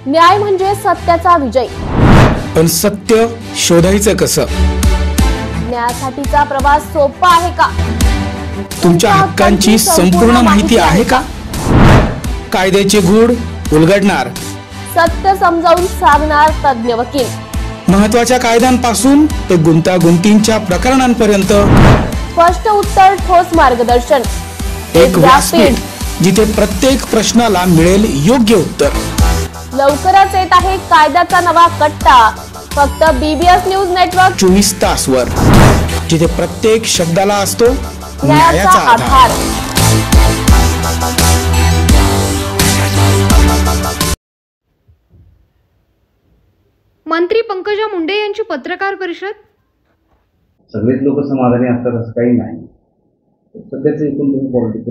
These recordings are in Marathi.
न्याय म्हणजे सत्याचा विजय। पण सत्य शोधायचं कसं? न्यायासाठीचा प्रवास सोपा आहे का? तुमच्या हक्कांची संपूर्ण माहिती आहे का? कायद्याचे गूढ उलगडणार, सत्य समजावून सांगणार तज्ञ वकील। महत्त्वाच्या कायद्यांपासून ते गुंतागुंतींच्या प्रकरणांपर्यंत स्पष्ट उत्तर, ठोस मार्गदर्शन। एक व्यासपीठ जिथे प्रत्येक प्रश्नाला मिळेल योग्य उत्तर। लवकरच येत आहे कायद्याचा नवा कट्टा, फक्त BBS न्यूज नेटवर्क 24 तासवर, जिथे प्रत्येक शब्दाला असतो न्यायाचा आधार। मंत्री पंकजा मुंडे यांची पत्रकार परिषद। सगळेच लोक समाधानी असतात असं काही नाही। सध्याचं एकूण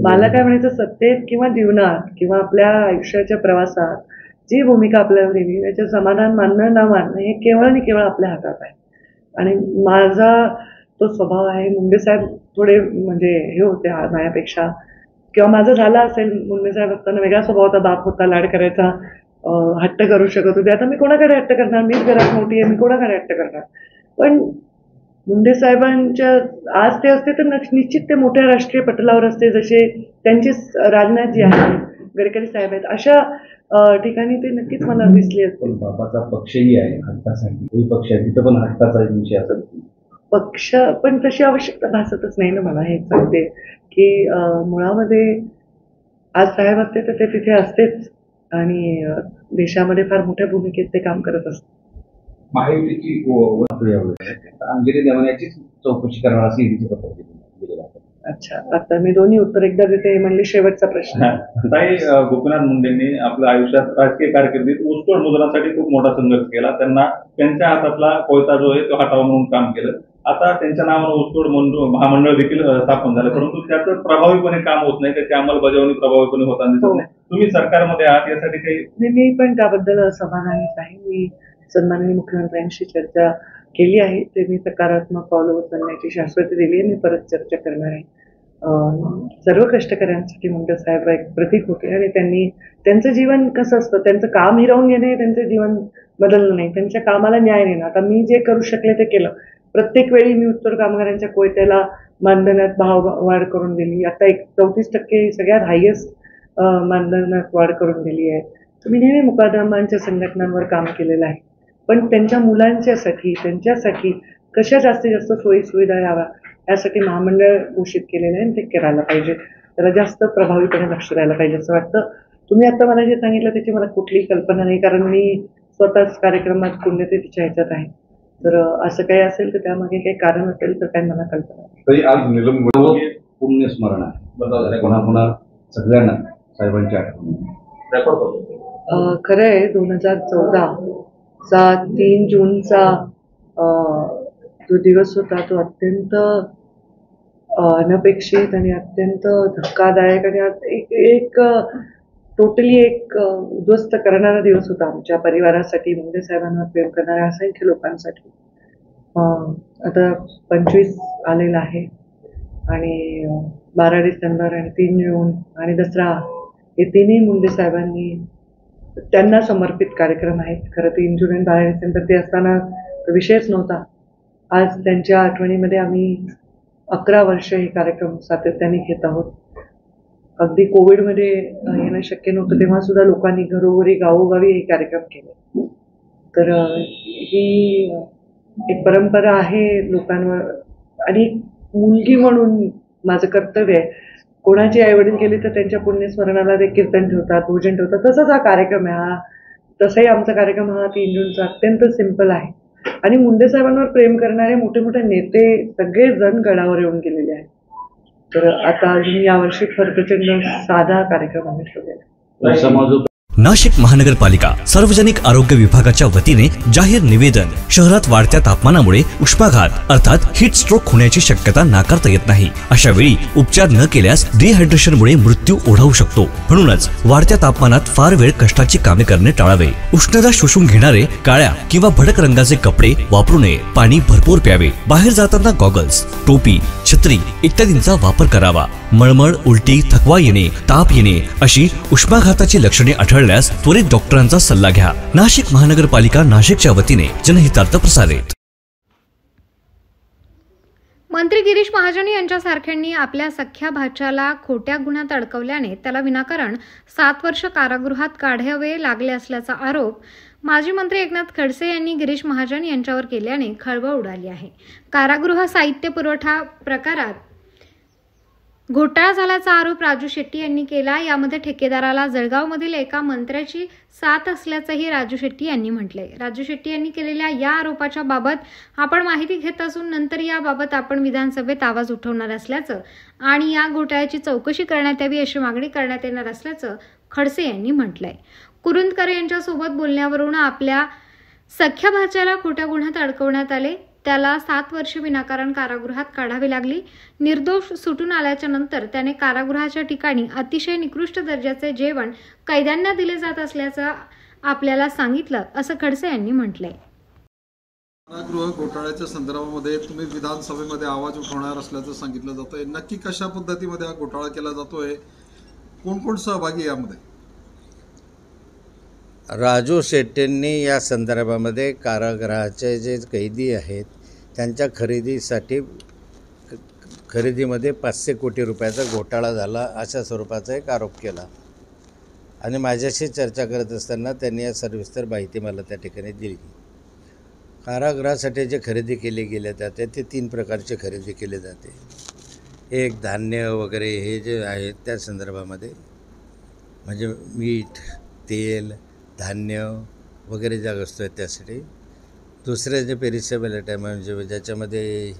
मला काय म्हणायचं, सत्तेत किंवा जीवनात किंवा आपल्या आयुष्याच्या प्रवासात जी भूमिका आपल्याला दिली त्याचं समाधान मानणं ना मानणं हे केवळ आणि केवळ आपल्या हातात आहे। आणि माझा तो स्वभाव आहे, मुंडे साहेब थोडे म्हणजे हे होते माझ्यापेक्षा, किंवा माझं झालं असेल, मुंडे साहेब असताना वेगळा स्वभाव होता, बाप होता, लाड करायचा, हट्ट करू शकत होते। आता मी कोणाकडे हट्ट करणार, मीच घरात मोठी आहे, मी कोणाकडे हट्ट करणार। पण मुंडे साहेबांच्या आज ते असते तर निश्चित ते मोठ्या राष्ट्रीय पटलावर असते, जसे त्यांचे राजनाथजी आहेत, गडकरी साहेब आहेत, अशा ठिकाणी ते नक्कीच मला दिसले असते। बाबाचा पक्षही आहे हक्कासाठी, पक्ष आहे तिथं पण हक्काचा विषय असत। पक्ष पण तशी आवश्यकता भासतच नाही ना मला। हे सांगते की मुळामध्ये आज साहेब असते तर ते तिथे असतेच आणि देशामध्ये फार मोठ्या भूमिकेत ते काम करत असतात। महायुतीची अंजली देवाण्याची चौकशी करणार अशी ईडीची पत्र दिलेलं आहे। अच्छा, आता मी दोन्ही उत्तर एकदा देते म्हणले। शेवटचा प्रश्न, ताई, गोपीनाथ मुंडेंनी आपल्या आयुष्यात राजकीय कारकिर्दीत ऊसतोड मजुरांसाठी खूप मोठा संघर्ष केला। त्यांना त्यांच्या हातातला कोयता जो आहे तो हटावा म्हणून काम केलं। आता त्यांच्या नावानं ऊसतोड महामंडळ देखील स्थापन झालं, परंतु त्याचं प्रभावीपणे काम होत नाही, त्याची अंमलबजावणी प्रभावीपणे होताना दिसत नाही। तुम्ही सरकारमध्ये आहात, यासाठी काही? मी पण त्याबद्दल समाधानीच आहे। मी सन्माननीय मुख्यमंत्र्यांशी चर्चा केली आहे, ते मी सकारात्मक पावलं उचलण्याची शाश्वती दिली आहे, मी परत चर्चा करणार आहे। सर्व कष्टकऱ्यांसाठी मुंडे साहेब एक प्रतीक होते आणि त्यांचं जीवन कसं असतं, त्यांचं काम हिरावून घेणे, त्यांचं जीवन बदललं नाही, त्यांच्या कामाला न्याय देणं। आता मी जे करू शकले ते केलं। प्रत्येक वेळी मी उत्तर कामगारांच्या कोयत्याला मानधनात वाढ करून दिली। आता 34% सगळ्यात हायेस्ट मानधनात वाढ करून दिली आहे। मी नेहमी मुकादमांच्या संघटनांवर काम केलेलं आहे, पण त्यांच्या मुलांच्यासाठी त्यांच्यासाठी कशा जास्तीत जास्त सोयी सुविधा याव्या यासाठी महामंडळ घोषित केलेलं आहे, ते करायला पाहिजे, त्याला जास्त प्रभावीपणे लक्ष द्यायला पाहिजे असं वाटतं। तुम्ही आता मला जे सांगितलं त्याची मला कुठलीही कल्पना नाही, कारण मी स्वतःच कार्यक्रमात पुण्यतिथीच्या ह्याच्यात आहे। तर असं काही असेल तर त्यामागे काही कारण असेल तर काही मला कल्पना नाही। आज निलंबन पुण्यस्मरण आहे, पुन्हा सगळ्यांना साहेबांची आठवण। खरं आहे, 2014चा 3 जूनचा जो दिवस होता तो अत्यंत अनपेक्षित आणि अत्यंत धक्कादायक आणि एक टोटली एक उद्ध्वस्त करणारा दिवस होता आमच्या परिवारासाठी, मुंडे साहेबांवर प्रेम करणाऱ्या असंख्य लोकांसाठी। आता 25 आलेला आहे आणि 12 डिसेंबर आणि 3 जून आणि दसरा हे तिन्ही मुंडे साहेबांनी त्यांना समर्पित कार्यक्रम आहेत। खरं 3 जून आणि 12 डिसेंबर ते असताना विषयच नव्हता। आज त्यांच्या आठवणीमध्ये आम्ही 11 वर्ष हे कार्यक्रम सातत्याने घेत आहोत। अगदी कोविडमध्ये येणं शक्य नव्हतं तेव्हा सुद्धा लोकांनी घरोघरी गावोगावी हे कार्यक्रम केले। तर ही एक परंपरा आहे लोकांवर, आणि मुलगी म्हणून माझं कर्तव्य आहे, कोणाची आईवडील गेली तर त्यांच्या पुण्यस्मरणाला ते कीर्तन ठेवतात, भोजन ठेवतात, तसंच हा कार्यक्रम आहे। हा तसाही आमचा कार्यक्रम हा 3 जूनचा अत्यंत सिंपल आहे आणि मुंडे साहेबांवर प्रेम करणारे मोठे मोठे नेते सगळेजण गडावर येऊन गेलेले आहेत। तर आता अजून यावर्षी फार प्रचंड साधा कार्यक्रम आम्ही ठेवलेला। नाशिक महानगरपालिका सार्वजनिक आरोग्य विभागाच्या वतीने जाहीर निवेदन। शहरात वाढत्या तापमानामुळे उष्माघात अर्थात हीट स्ट्रोक होण्याची शक्यता नाकारता येत नाही। अशा वेळी उपचार न केल्यास डिहायड्रेशनमुळे मृत्यू ओढावू शकतो। म्हणूनच वाढत्या तापमानात फार वेळ कष्टाची कामे करणे टाळावे। उष्णता शोषून घेणारे काळ्या किंवा भडक रंगाचे कपडे वापरू नये। पाणी भरपूर प्यावे। बाहेर जाताना गॉगल्स, टोपी, छत्री इत्यादींचा वापर करावा। मळमळ, उलटी, थकवा येणे, ताप येणे अशी उष्माघाताची लक्षणे आढळल्यास त्वरित डॉक्टरांचा सल्ला घ्या. नाशिक महानगरपालिका नाशिकच्या वतीने जनहितार्थ प्रसारित. मंत्री गिरीश महाजन यांच्यासारख्यांनी आपल्या सख्या भाच्याला खोट्या गुन्ह्यात अडकवल्याने त्याला विनाकारण 7 वर्ष कारागृहात काढावे लागले असल्याचा आरोप माजी मंत्री एकनाथ खडसे यांनी गिरीश महाजन यांच्यावर केल्याने खळबळ उडाली आहे. कारागृह साहित्य पुरवठा प्रकारात घोटाळा झाल्याचा आरोप राजू शेट्टी यांनी केला. यामध्ये ठेकेदाराला जळगावमधील एका मंत्र्याची साथ असल्याचंही राजू शेट्टी यांनी म्हटलंय. राजू शेट्टी यांनी केलेल्या या आरोपाच्या बाबत आपण माहिती घेत असून नंतर याबाबत आपण विधानसभेत आवाज उठवणार असल्याचं आणि या घोटाळ्याची चौकशी करण्यात यावी अशी मागणी करण्यात येणार असल्याचं खडसे यांनी म्हटलंय. कुरुंदकर यांच्यासोबत बोलण्यावरून आपल्या सख्या भाच्याला खोट्या गुन्ह्यात अडकवण्यात आले. त्याला 7 वर्ष विनाकारण कारागृहात काढावी लागली. निर्दोष सुटून आल्याच्या नंतर त्याने कारागृहाच्या ठिकाणी अतिशय निकृष्ट दर्जाचे जेवण कैद्यांना दिले जात असल्याचं आपल्याला सांगितलं असं खडसे यांनी म्हटलंय. कारागृह घोटाळ्याच्या संदर्भामध्ये तुम्ही विधानसभेमध्ये आवाज उठवणार असल्याचं सांगितलं जातंय. नक्की कशा पद्धतीमध्ये हा घोटाळा केला जातोय? कोण कोण सहभागी यामध्ये? राजू शेट्टींनी या संदर्भामध्ये कारागृहाचे जे कैदी आहेत त्यांच्या खरेदीमध्ये 500 कोटी रुपयाचा घोटाळा झाला अशा स्वरूपाचा एक आरोप केला आणि माझ्याशी चर्चा करत असताना त्यांनी या सविस्तर माहिती मला त्या ठिकाणी दिली. कारागृहासाठी जे खरेदी केले गेले जाते ते 3 प्रकारचे खरेदी केले जाते. एक धान्य वगैरे हे जे आहेत त्या संदर्भामध्ये म्हणजे मीठ, तेल, धान्य वगैरे ज्या वस्तू आहेत त्यासाठी. दुसरे जे पेरिसेबल आयटम म्हणजे ज्याच्यामध्ये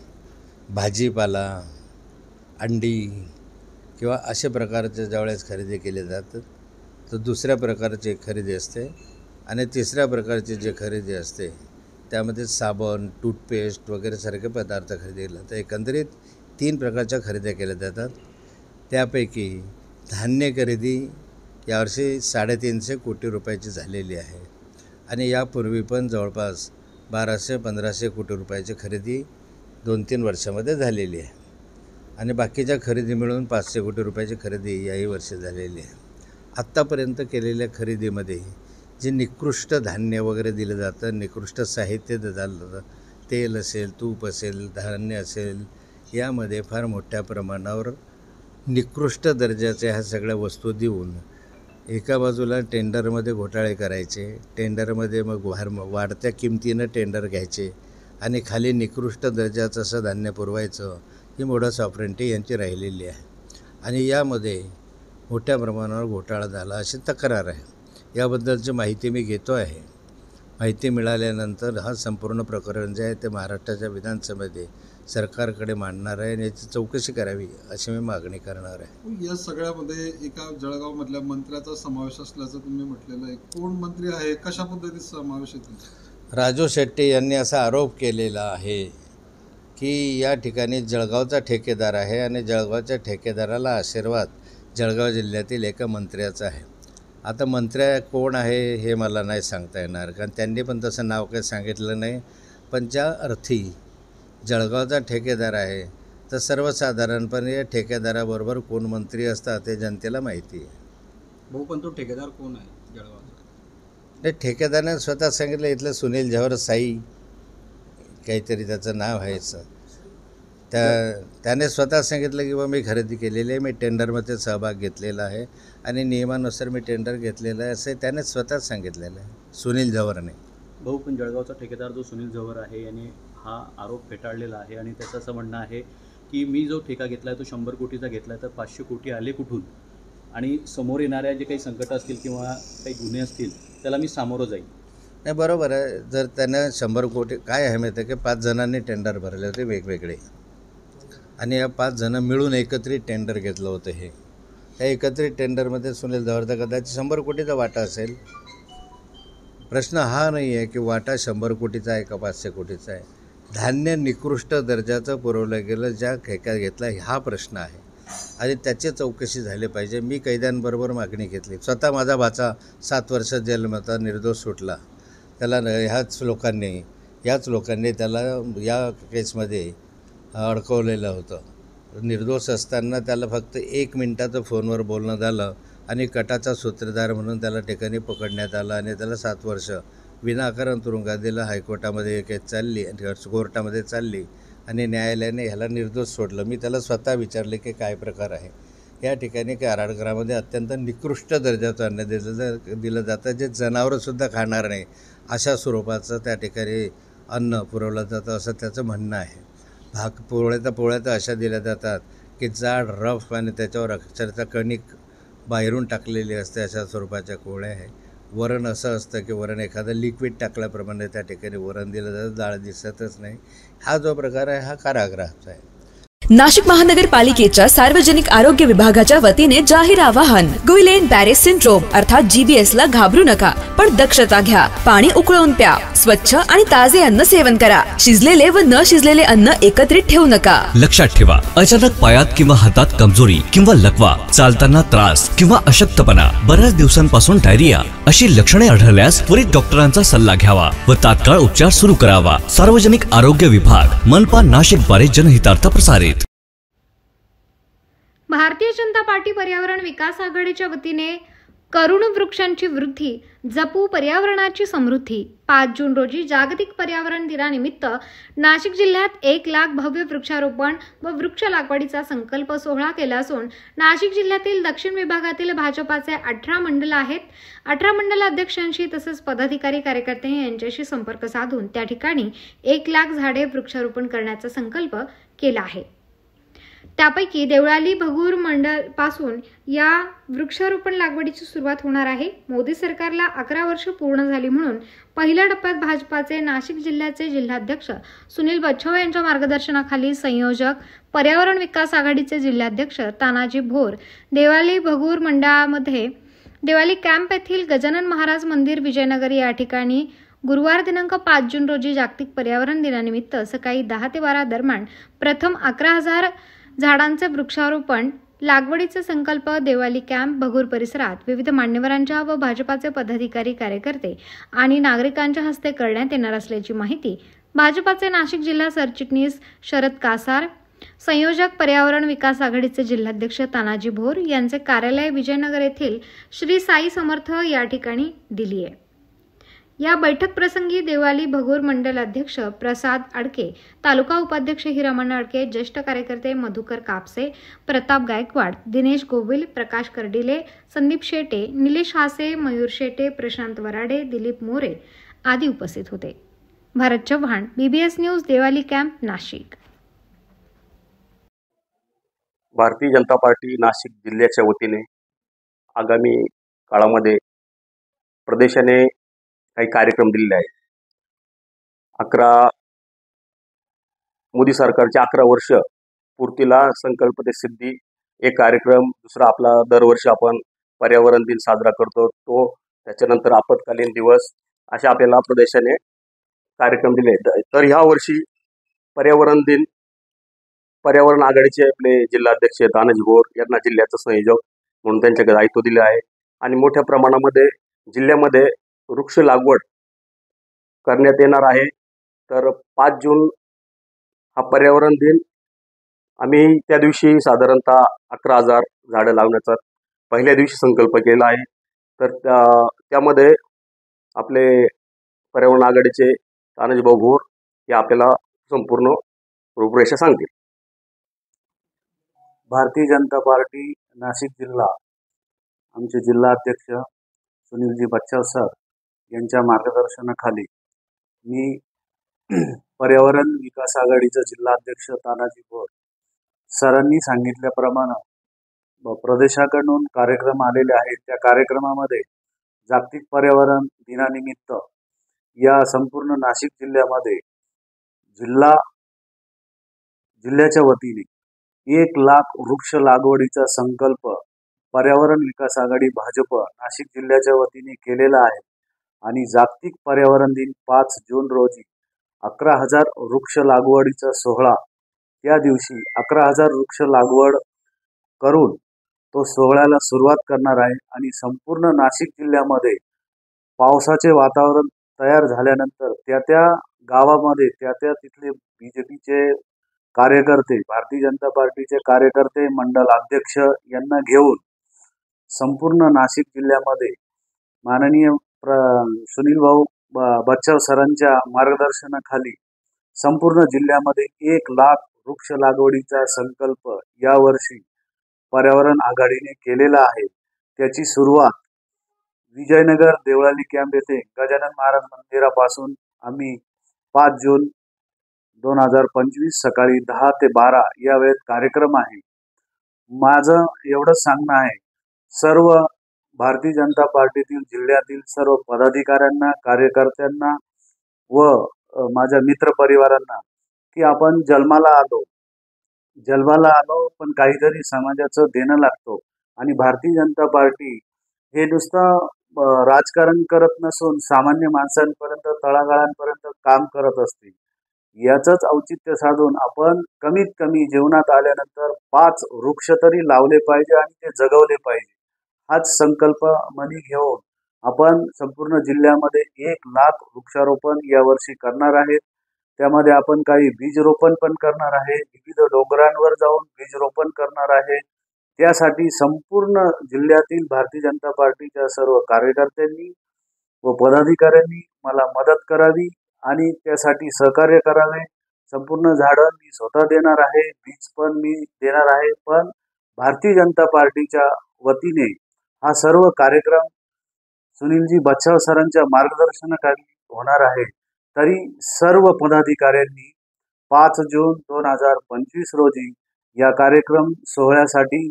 भाजीपाला, अंडी किंवा अशा प्रकारचे ज्यावेळेस खरेदी केले जातात तर दुसऱ्या प्रकारची खरेदी असते. आणि तिसऱ्या प्रकारची जी खरेदी असते त्यामध्ये साबण, टूथपेस्ट वगैरे सारखे पदार्थ खरेदी केले जातात. एकंदरीत 3 प्रकारच्या खरेद्या केल्या जातात. त्यापैकी धान्य खरेदी यावर्षी 350 कोटी रुपयाची झालेली आहे आणि यापूर्वी पण जवळपास 1200-1500 कोटी रुपयाची खरेदी 2-3 वर्षामध्ये झालेली आहे आणि बाकीच्या खरेदी मिळून 500 कोटी रुपयाची खरेदी याही वर्षी झालेली आहे. आत्तापर्यंत केलेल्या खरेदीमध्ये जे निकृष्ट धान्य वगैरे दिलं जातं, निकृष्ट साहित्य झालं जातं, तेल असेल, तूप असेल, धान्य असेल, यामध्ये फार मोठ्या प्रमाणावर निकृष्ट दर्जाच्या ह्या सगळ्या वस्तू देऊन एका बाजूला टेंडरमध्ये घोटाळे करायचे, टेंडरमध्ये मग वाढत्या किमतीनं टेंडर घ्यायचे आणि खाली निकृष्ट दर्जाचं असं धान्य पुरवायचं, ही मोडस ऑपरेंडी यांची राहिलेली आहे आणि यामध्ये मोठ्या प्रमाणावर घोटाळा झाला अशी तक्रार आहे. याबद्दलची माहिती मी घेतो आहे. माहिती मिळाल्यानंतर हा संपूर्ण प्रकरण जे आहे ते महाराष्ट्राच्या विधानसभेमध्ये सरकारकडे मांडणार आहे आणि याची चौकशी करावी अशी मी मागणी करणार आहे. या सगळ्यामध्ये एका जळगावमधल्या मंत्र्याचा समावेश असल्याचं तुम्ही म्हटलेलं आहे. कोण मंत्री आहे, कशा पद्धतीचा समावेश आहे? राजू शेट्टी यांनी असा आरोप केलेला आहे की या ठिकाणी जळगावचा ठेकेदार आहे आणि जळगावच्या ठेकेदाराला आशीर्वाद जळगाव जिल्ह्यातील एका मंत्र्याचा आहे. आता मंत्र्या कोण आहे हे मला नाही सांगता येणार कारण त्यांनी पण तसं नाव काही सांगितलं नाही. पण ज्या अर्थी जळगावचा ठेकेदार आहे तर सर्वसाधारणपणे या ठेकेदाराबरोबर कोण मंत्री असतात हे जनतेला माहिती आहे. भाऊ, पण तो ठेकेदार कोण आहे जळगावचा? नाही, ठेकेदाराने स्वतः सांगितलं इथलं सुनील झवर साई काहीतरी त्याचं नाव आहे. त्याने स्वतः सांगितलं की बा मी खरेदी केलेली आहे, मी टेंडरमध्ये सहभाग घेतलेला आहे आणि नियमानुसार मी टेंडर घेतलेलं आहे असं त्याने स्वतःच सांगितलेलं आहे, सुनील झवरने. भाऊ, पण जळगावचा ठेकेदार जो सुनील झवर आहे याने हा आरोप फेटाळलेला आहे आणि त्याचं असं म्हणणं आहे की मी जो ठेका घेतला आहे तो 100 कोटीचा घेतला आहे तर 500 कोटी आले कुठून आणि समोर येणाऱ्या जे काही संकट असतील किंवा काही गुन्हे असतील त्याला मी सामोरं जाईन. नाही, बरोबर आहे. जर त्यानं 100 कोटी काय आहे माहिती आहे की 5 जणांनी टेंडर भरले होते वेगवेगळे आणि या 5 जणं मिळून एकत्रित टेंडर घेतलं होतं. हे त्या एकत्रित टेंडरमध्ये सुनील झवरचा कदाचित 100 कोटीचा वाटा असेल. प्रश्न हा नाही आहे की वाटा 100 कोटीचा आहे का 500 कोटीचा आहे. धान्य निकृष्ट दर्जाचं पुरवलं गेलं ज्या ठेका घेतला हा प्रश्न आहे आणि त्याची चौकशी झाली पाहिजे. मी कैद्यांबरोबर मागणी घेतली. स्वतः माझा भाचा 7 वर्ष जेलमध्ये निर्दोष सुटला. त्याला याच लोकांनी त्याला या केसमध्ये अडकवलेलं होतं. निर्दोष असताना त्याला फक्त 1 मिनिटाचं फोनवर बोलणं झालं आणि कटाचा सूत्रधार म्हणून त्याला ठिकाणी पकडण्यात आलं आणि त्याला 7 वर्ष विनाकारण तुरुंगात दिलं. हायकोर्टामध्ये केस चालली, कोर्टामध्ये चालली आणि न्यायालयाने ह्याला निर्दोष सोडलं. मी त्याला स्वतः विचारले की काय प्रकार आहे. या ठिकाणी कराडगृहामध्ये अत्यंत निकृष्ट दर्जाचं अन्न दिलं जातं, जे जनावरंसुद्धा खाणार नाही अशा स्वरूपाचं त्या ठिकाणी अन्न पुरवलं जातं असं त्याचं म्हणणं आहे. पोळ्या तर अशा दिल्या जातात की जाड रफ आणि त्याच्यावर अक्षरशः कणिक बाहेरून टाकलेली असते, अशा स्वरूपाच्या पोळ्या आहे. वरण असं असतं की वरण एखादं लिक्विड टाकल्याप्रमाणे त्या ठिकाणी वरण दिलं जातं, डाळ दिसतच नाही. हा जो प्रकार आहे हा कारागृहाचा आहे. नाशिक महानगरपालिकेच्या सार्वजनिक आरोग्य विभागाच्या वतीने जाहीर आवाहन. गुइलेन बॅरे सिंड्रोम अर्थात GBS ला घाबरू नका, पण दक्षता घ्या. पाणी उकळून प्या. स्वच्छ आणि ताजे अन्न सेवन करा. शिजलेले व न शिजलेले अन्न एकत्रित ठेवू नका. लक्षात ठेवा, अचानक पायात किंवा हातात कमजोरी किंवा लकवा, चालताना त्रास किंवा अशक्तपणा, बऱ्याच दिवसांपासून डायरिया अशी लक्षणे आढळल्यास त्वरित डॉक्टरांचा सल्ला घ्यावा व तात्काळ उपचार सुरू करावा. सार्वजनिक आरोग्य विभाग, मनपा नाशिक द्वारे जनहितार्थ प्रसारित. भारतीय जनता पार्टी पर्यावरण विकास आघाडीच्या वतीने करुण वृक्षांची वृद्धी, जपू पर्यावरणाची समृद्धी. 5 जून रोजी जागतिक पर्यावरण दिनानिमित्त नाशिक जिल्ह्यात 1 लाख भव्य वृक्षारोपण व वृक्ष लागवडीचा संकल्प सोहळा केला असून नाशिक जिल्ह्यातील दक्षिण विभागातील भाजपाचे 18 मंडल आहेत. 18 मंडल अध्यक्षांशी तसेच पदाधिकारी कार्यकर्ते यांच्याशी संपर्क साधून त्या ठिकाणी 1 लाख झाडे वृक्षारोपण करण्याचा संकल्प केला आहे. त्यापैकी देवळाली भगूर मंडल पासून या वृक्षारोपण लागवडीची सुरुवात होणार आहे. मोदी सरकारला 11 वर्ष पूर्ण झाली म्हणून पहिल्या टप्प्यात भाजपाचे नाशिक जिल्ह्याचे जिल्हाध्यक्ष सुनील बच्छाव यांच्या मार्गदर्शनाखाली संयोजक पर्यावरण विकास आघाडीचे जिल्हाध्यक्ष तानाजी भोर देवळाली भगूर मंडळामध्ये देवळाली कॅम्प येथील गजानन महाराज मंदिर विजयनगर या ठिकाणी गुरुवार दिनांक 5 जून रोजी जागतिक पर्यावरण दिनानिमित्त सकाळी 10 ते 12 दरम्यान प्रथम 11,000 झाडांचे वृक्षारोपण लागवडीचे संकल्प देवळाली कॅम्प भगूर परिसरात विविध मान्यवरांच्या व भाजपाचे पदाधिकारी कार्यकर्ते आणि नागरिकांच्या हस्ते करण्यात येणार असल्याची माहिती भाजपाचे नाशिक जिल्हा सरचिटणीस शरद कासार, संयोजक पर्यावरण विकास आघाडीचे जिल्हाध्यक्ष तानाजी भोर यांचे कार्यालय विजयनगर येथील श्री साई समर्थ या ठिकाणी दिली आहे. या बैठक प्रसंगी देवळाली भगूर मंडल अध्यक्ष प्रसाद अडके, तालुका उपाध्यक्ष हिरामण अडके, ज्येष्ठ कार्यकर्ते मधुकर कापसे, प्रताप गायकवाड, दिनेश गोविल, प्रकाश कर्डिले, संदीप शेटे, निलेश हासे, मयूर शेटे, प्रशांत वराडे, दिलीप मोरे आदी उपस्थित होते. Bharat Chavan, BBS news, Deolali camp, Nashik. Bharatiya Janata party Nashik जिल्ह्याच्या वतीने आगामी काळामध्ये प्रदेशाने काही कार्यक्रम दिलेले आहेत. 11 मोदी सरकारचे 11 वर्ष पूर्तीला संकल्प ते सिद्धी एक कार्यक्रम. दुसरा आपला दरवर्षी आपण पर्यावरण दिन साजरा करतो तो, त्याच्यानंतर आपत्कालीन दिवस, अशा आपल्याला प्रदेशाने कार्यक्रम दिले. तर ह्या वर्षी पर्यावरण दिन पर्यावरण आघाडीचे आपले जिल्हाध्यक्ष तानाजी भोर यांना जिल्ह्याचं संयोजक म्हणून त्यांच्याकडे दायित्व दिले आहे आणि मोठ्या प्रमाणामध्ये जिल्ह्यामध्ये वृक्ष लागवड करण्यात येणार आहे. तर 5 जून हा पर्यावरण दिन, आम्ही त्या दिवशी साधारणतः 11,000 झाडं लावण्याचा पहिल्या दिवशी संकल्प केला आहे. तर त्यामध्ये आपले पर्यावरण आघाडीचे तानाजीभाऊ भोर हे आपल्याला संपूर्ण रूपरेषा सांगतील. भारतीय जनता पार्टी नाशिक जिल्हा, आमचे जिल्हाध्यक्ष सुनीलजी बच्छाव सर यांच्या मार्गदर्शनाखाली मी पर्यावरण विकास आघाडीचा जिल्हाध्यक्ष तानाजी भोर सरांनी सांगितल्याप्रमाणे प्रदेशाकडून कार्यक्रम आलेले आहेत. त्या कार्यक्रमामध्ये जागतिक पर्यावरण दिनानिमित्त या संपूर्ण नाशिक जिल्ह्यामध्ये जिल्ह्याच्या वतीने 1 लाख वृक्ष लागवडीचा संकल्प पर्यावरण विकास आघाडी भाजप नाशिक जिल्ह्याच्या वतीने केलेला आहे. आणि जागतिक पर्यावरण दिन 5 जून रोजी 11,000 वृक्ष लागवडीचा सोहळा, त्या दिवशी 11,000 वृक्ष लागवड करून तो सोहळ्याला सुरुवात करणार आहे. आणि संपूर्ण नाशिक जिल्ह्यामध्ये पावसाचे वातावरण तयार झाल्यानंतर त्या गावामध्ये त्या तिथले BJPचे कार्यकर्ते, भारतीय जनता पार्टीचे कार्यकर्ते, मंडल अध्यक्ष यांना घेऊन संपूर्ण नाशिक जिल्ह्यामध्ये माननीय सुनील भाऊ बच्चाव सरांच्या मार्गदर्शनाखाली संपूर्ण जिल्ह्यामध्ये 1 लाख वृक्ष लागवडीचा संकल्प यावर्षी पर्यावरण आघाडीने केलेला आहे. त्याची सुरुवात विजयनगर देवळाली कॅम्प येथे गजानन महाराज मंदिरापासून आम्ही 5 जून 2025 सकाळी 10 ते 12 या वेळेत कार्यक्रम आहे. माझं एवढंच सांगणं आहे, सर्व भारतीय जनता पार्टीतील जिल्ह्यातील सर्व पदाधिकाऱ्यांना, कार्यकर्त्यांना व माझ्या मित्र परिवारांना की आपण जन्माला आलो पण काहीतरी समाजाचं देणं लागतो आणि भारतीय जनता पार्टी हे नुसतं राजकारण करत नसून सामान्य माणसांपर्यंत, तळागाळांपर्यंत काम करत असते. याचंच औचित्य साधून आपण कमीत कमी जीवनात आल्यानंतर 5 वृक्ष तरी लावले पाहिजे आणि ते जगवले पाहिजे. हाच संकल्प मनी घेऊन आपण संपूर्ण जिल्ह्यामध्ये 1 लाख वृक्षारोपण यावर्षी करणार आहेत. त्यामध्ये आपण काही बीजरोपण पण करणार आहे, विविध डोंगरांवर जाऊन बीजरोपण करणार आहे. त्यासाठी संपूर्ण जिल्ह्यातील भारतीय जनता पार्टीच्या सर्व कार्यकर्त्यांनी व पदाधिकाऱ्यांनी मला मदत करावी आणि त्यासाठी सहकार्य करावे. संपूर्ण झाडं मी स्वतः देणार आहे, बीज पण मी देणार आहे, पण भारतीय जनता पार्टीच्या वतीने हा सर्व कार्यक्रम सुनीलजी बच्चाव सरांच्या मार्गदर्शनाखाली होणार आहे. तरी सर्व पदाधिकाऱ्यांनी 5 जून 2025 रोजी या कार्यक्रम सोहळ्यासाठी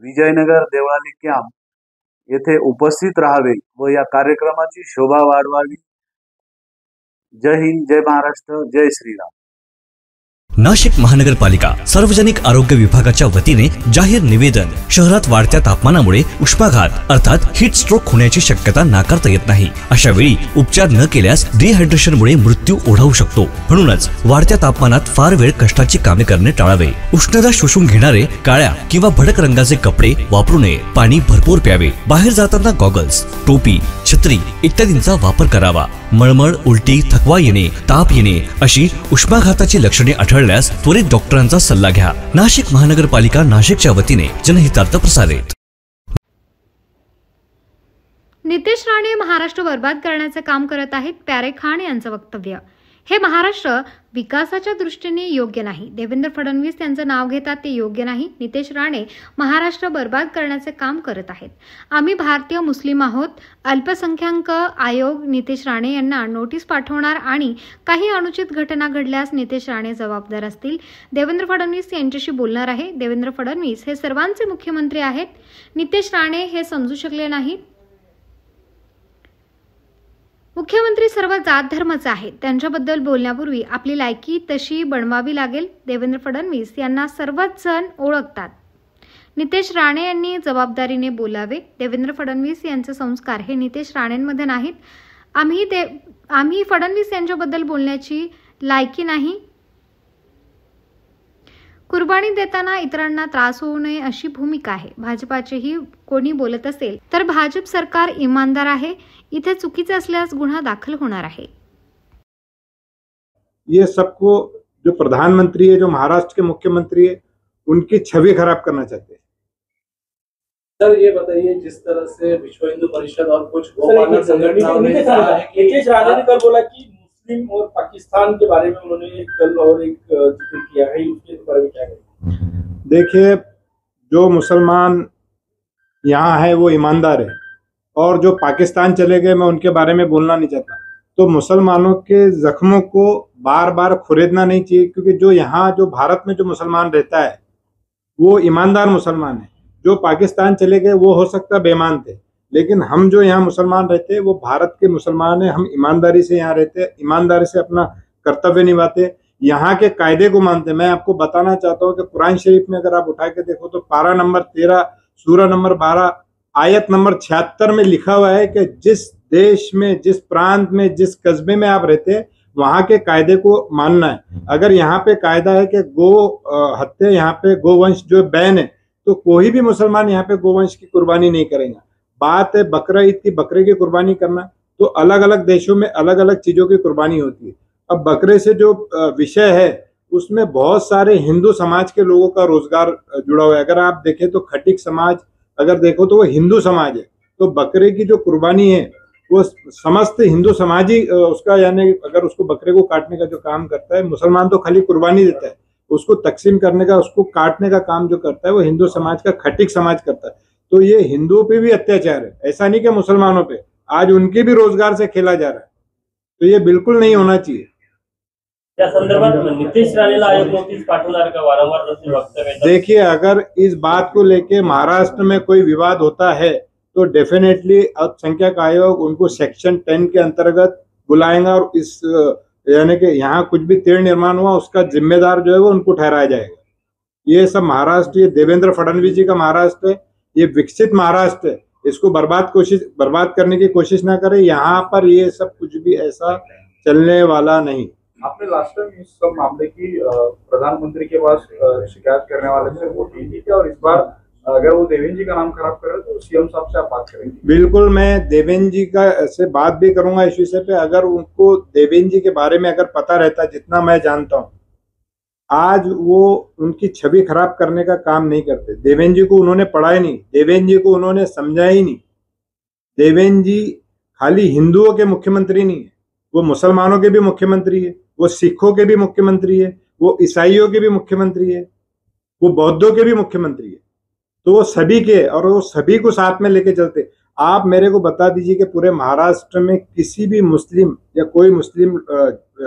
विजयनगर देवळाली कॅम्प येथे उपस्थित राहावे व या कार्यक्रमाची शोभा वाढवावी. जय हिंद, जय महाराष्ट्र, जय श्रीराम. नाशिक महानगरपालिका सार्वजनिक आरोग्य विभागाच्या वतीने जाहीर निवेदन. शहरात वाढत्या तापमानामुळे उष्माघात अर्थात हीट स्ट्रोक होण्याची शक्यता नाकारता येत नाही. अशा वेळी उपचार न केल्यास डिहायड्रेशनमुळे मृत्यू ओढावू शकतो. म्हणूनच वाढत्या तापमानात फार वेळ कष्टाची कामे करणे टाळावे. उष्णता शोषून घेणारे काळ्या किंवा भडक रंगाचे कपडे वापरू नये. पाणी भरपूर प्यावे. बाहेर जाताना गॉगल्स, टोपी, छत्री इत्यादींचा वापर करावा. मळमळ, उलटी, थकवा येणे, ताप येणे अशी उष्माघाताची लक्षणे आढळल्यास त्वरित डॉक्टरांचा सल्ला घ्या. नाशिक महानगरपालिका नाशिकच्या वतीने जनहितार्थ प्रसारित. नितेश राणे महाराष्ट्र बर्बाद करण्याचे काम करत आहेत, प्यारे खान यांचं वक्तव्य. हे महाराष्ट्र विकासाच्या दृष्टीने योग्य नाही. देवेंद्र फडणवीस यांचं नाव घेतात ते योग्य नाही. नितेश राणे महाराष्ट्र बर्बाद करण्याचे काम करत आहेत. आम्ही भारतीय मुस्लिम आहोत. अल्पसंख्याक आयोग नितेश राणे यांना नोटीस पाठवणार आणि काही अनुचित घटना घडल्यास नितेश राणे जबाबदार असतील. देवेंद्र फडणवीस यांच्याशी बोलणार आहे. देवेंद्र फडणवीस हे सर्वांचे मुख्यमंत्री आहेत. नितेश राणे हे समजू शकले नाहीत. मुख्यमंत्री सर्व जात धर्माचे आहेत. त्यांच्याबद्दल बोलण्यापूर्वी आपली लायकी तशी बनवावी लागेल. देवेंद्र फडणवीस यांना सर्वच जण ओळखतात. नितेश राणे यांनी जबाबदारीने बोलावे. देवेंद्र फडणवीस यांचे संस्कार हे नितेश राणेंमध्ये नाहीत. आम्ही फडणवीस यांच्याबद्दल बोलण्याची लायकी नाही. कुर्बानी देताना इतरांना त्रास होऊ नये अशी भूमिका आहे. भाजपाचेही कोणी बोलत असेल तर भाजप सरकार इमानदार आहे. इथे चुकीचे असल्यास गुन्हा दाखल होणार आहे. ये सबको जो प्रधानमंत्री है, जो महाराष्ट्र के मुख्यमंत्री है, उनकी छवि खराब करना चाहते हैं. सर ये बताइए, जिस तरह से विश्व हिंदू परिषद और कुछ गोमाता संगठनों ने नितेश राणे ने कल बोला कि मुस्लिम और पाकिस्तान के बारे में उन्होंने एक कल और एक जिक्र किया है, उसके बारे में क्या कहेंगे? देखिए, जो मुसलमान यहाँ है वो ईमानदार है और जो पाकिस्तान चले गए मैं उनके बारे में बोलना नहीं चाहता. तो मुसलमानों के जख्मों को बार बार खुरेदना नहीं चाहिए, क्योंकि जो यहाँ जो भारत में जो मुसलमान रहता है वो ईमानदार मुसलमान है. जो पाकिस्तान चले गए वो हो सकता बेईमान थे, लेकिन हम जो यहाँ मुसलमान रहते हैं वो भारत के मुसलमान हैं. हम ईमानदारी से यहाँ रहते हैं, ईमानदारी से अपना कर्तव्य निभाते, यहाँ के कायदे को मानते. मैं आपको बताना चाहता हूँ कि कुरान शरीफ में अगर आप उठा के देखो तो पारा नंबर 13 सूरा नंबर 12 आयत नंबर 76 में लिखा हुआ है कि जिस देश में, जिस प्रांत में, जिस कस्बे में आप रहते हैं वहाँ के कायदे को मानना है. अगर यहाँ पे कायदा है कि गो हत्या, यहाँ पे गोवंश जो बैन है, तो कोई भी मुसलमान यहाँ पे गोवंश की कुर्बानी नहीं करेगा. बात है बकरा ईद की, बकरे की कुर्बानी करना, तो अलग अलग देशों में अलग अलग चीजों की कुर्बानी होती है. अब बकरे से जो विषय है उसमें बहुत सारे हिंदू समाज के लोगों का रोजगार जुड़ा हुआ है। अगर आप देखें तो खटीक समाज अगर देखो तो वो हिंदू समाज है, तो बकरे की जो कुर्बानी है वो समस्त हिंदू समाज ही उसका, यानी अगर उसको बकरे को काटने का जो काम करता है, मुसलमान तो खाली कुर्बानी देता है, उसको तकसीम करने का, उसको काटने का काम जो करता है वो हिंदू समाज का खटीक समाज करता है। तो ये हिंदुओं पे भी अत्याचार है, ऐसा नहीं कि मुसलमानों पे, आज उनके भी रोजगार से खेला जा रहा है, तो ये बिल्कुल नहीं होना चाहिए। त्या संदर्भात नितेश राणेला आयोग नोटीस पाठवणार का? वारंवार जसे वक्तव्य येतात। देखिए, अगर इस बात को लेके महाराष्ट्र में कोई विवाद होता है तो डेफिनेटली अल्पसंख्यक आयोग उनको सेक्शन 10 के अंतर्गत बुलाएगा और इस यानी कि यहाँ कुछ भी तीर्ण निर्माण हुआ उसका जिम्मेदार जो है वो उनको ठहराया जाएगा। ये सब महाराष्ट्र, ये देवेंद्र फडणवीस जी का महाराष्ट्र है, ये विकसित महाराष्ट्र है, इसको बर्बाद करने की कोशिश ना करें। यहाँ पर ये सब कुछ भी ऐसा चलने वाला नहीं। आपने लास्ट टाइम इस सब मामले की प्रधानमंत्री के पास शिकायत करने वाले से वो की थी और इस बार अगर वो देवेंद्र जी का नाम खराब कर रहे तो सीएम साहब से आप बात करेंगे? बिल्कुल, मैं देवेंद्र जी का से बात भी करूंगा इस विषय पे। अगर उनको देवेंद्र जी के बारे में अगर पता रहता, जितना मैं जानता हूँ, आज वो उनकी छवि खराब करने का काम नहीं करते। देवेंद्र जी को उन्होंने पढ़ा ही नहीं, देवेंद्र जी को उन्होंने समझा ही नहीं। देवेंद्र जी खाली हिंदुओं के मुख्यमंत्री नहीं है, वो मुसलमानों के भी मुख्यमंत्री है, वो सिखों के भी मुख्यमंत्री है, वो ईसाइयों के भी मुख्यमंत्री है, वो बौद्धों के भी मुख्यमंत्री है। तो वो सभी के, और वो सभी को साथ में लेके चलते। आप मेरे को बता दीजिए कि पूरे महाराष्ट्र में किसी भी मुस्लिम या कोई मुस्लिम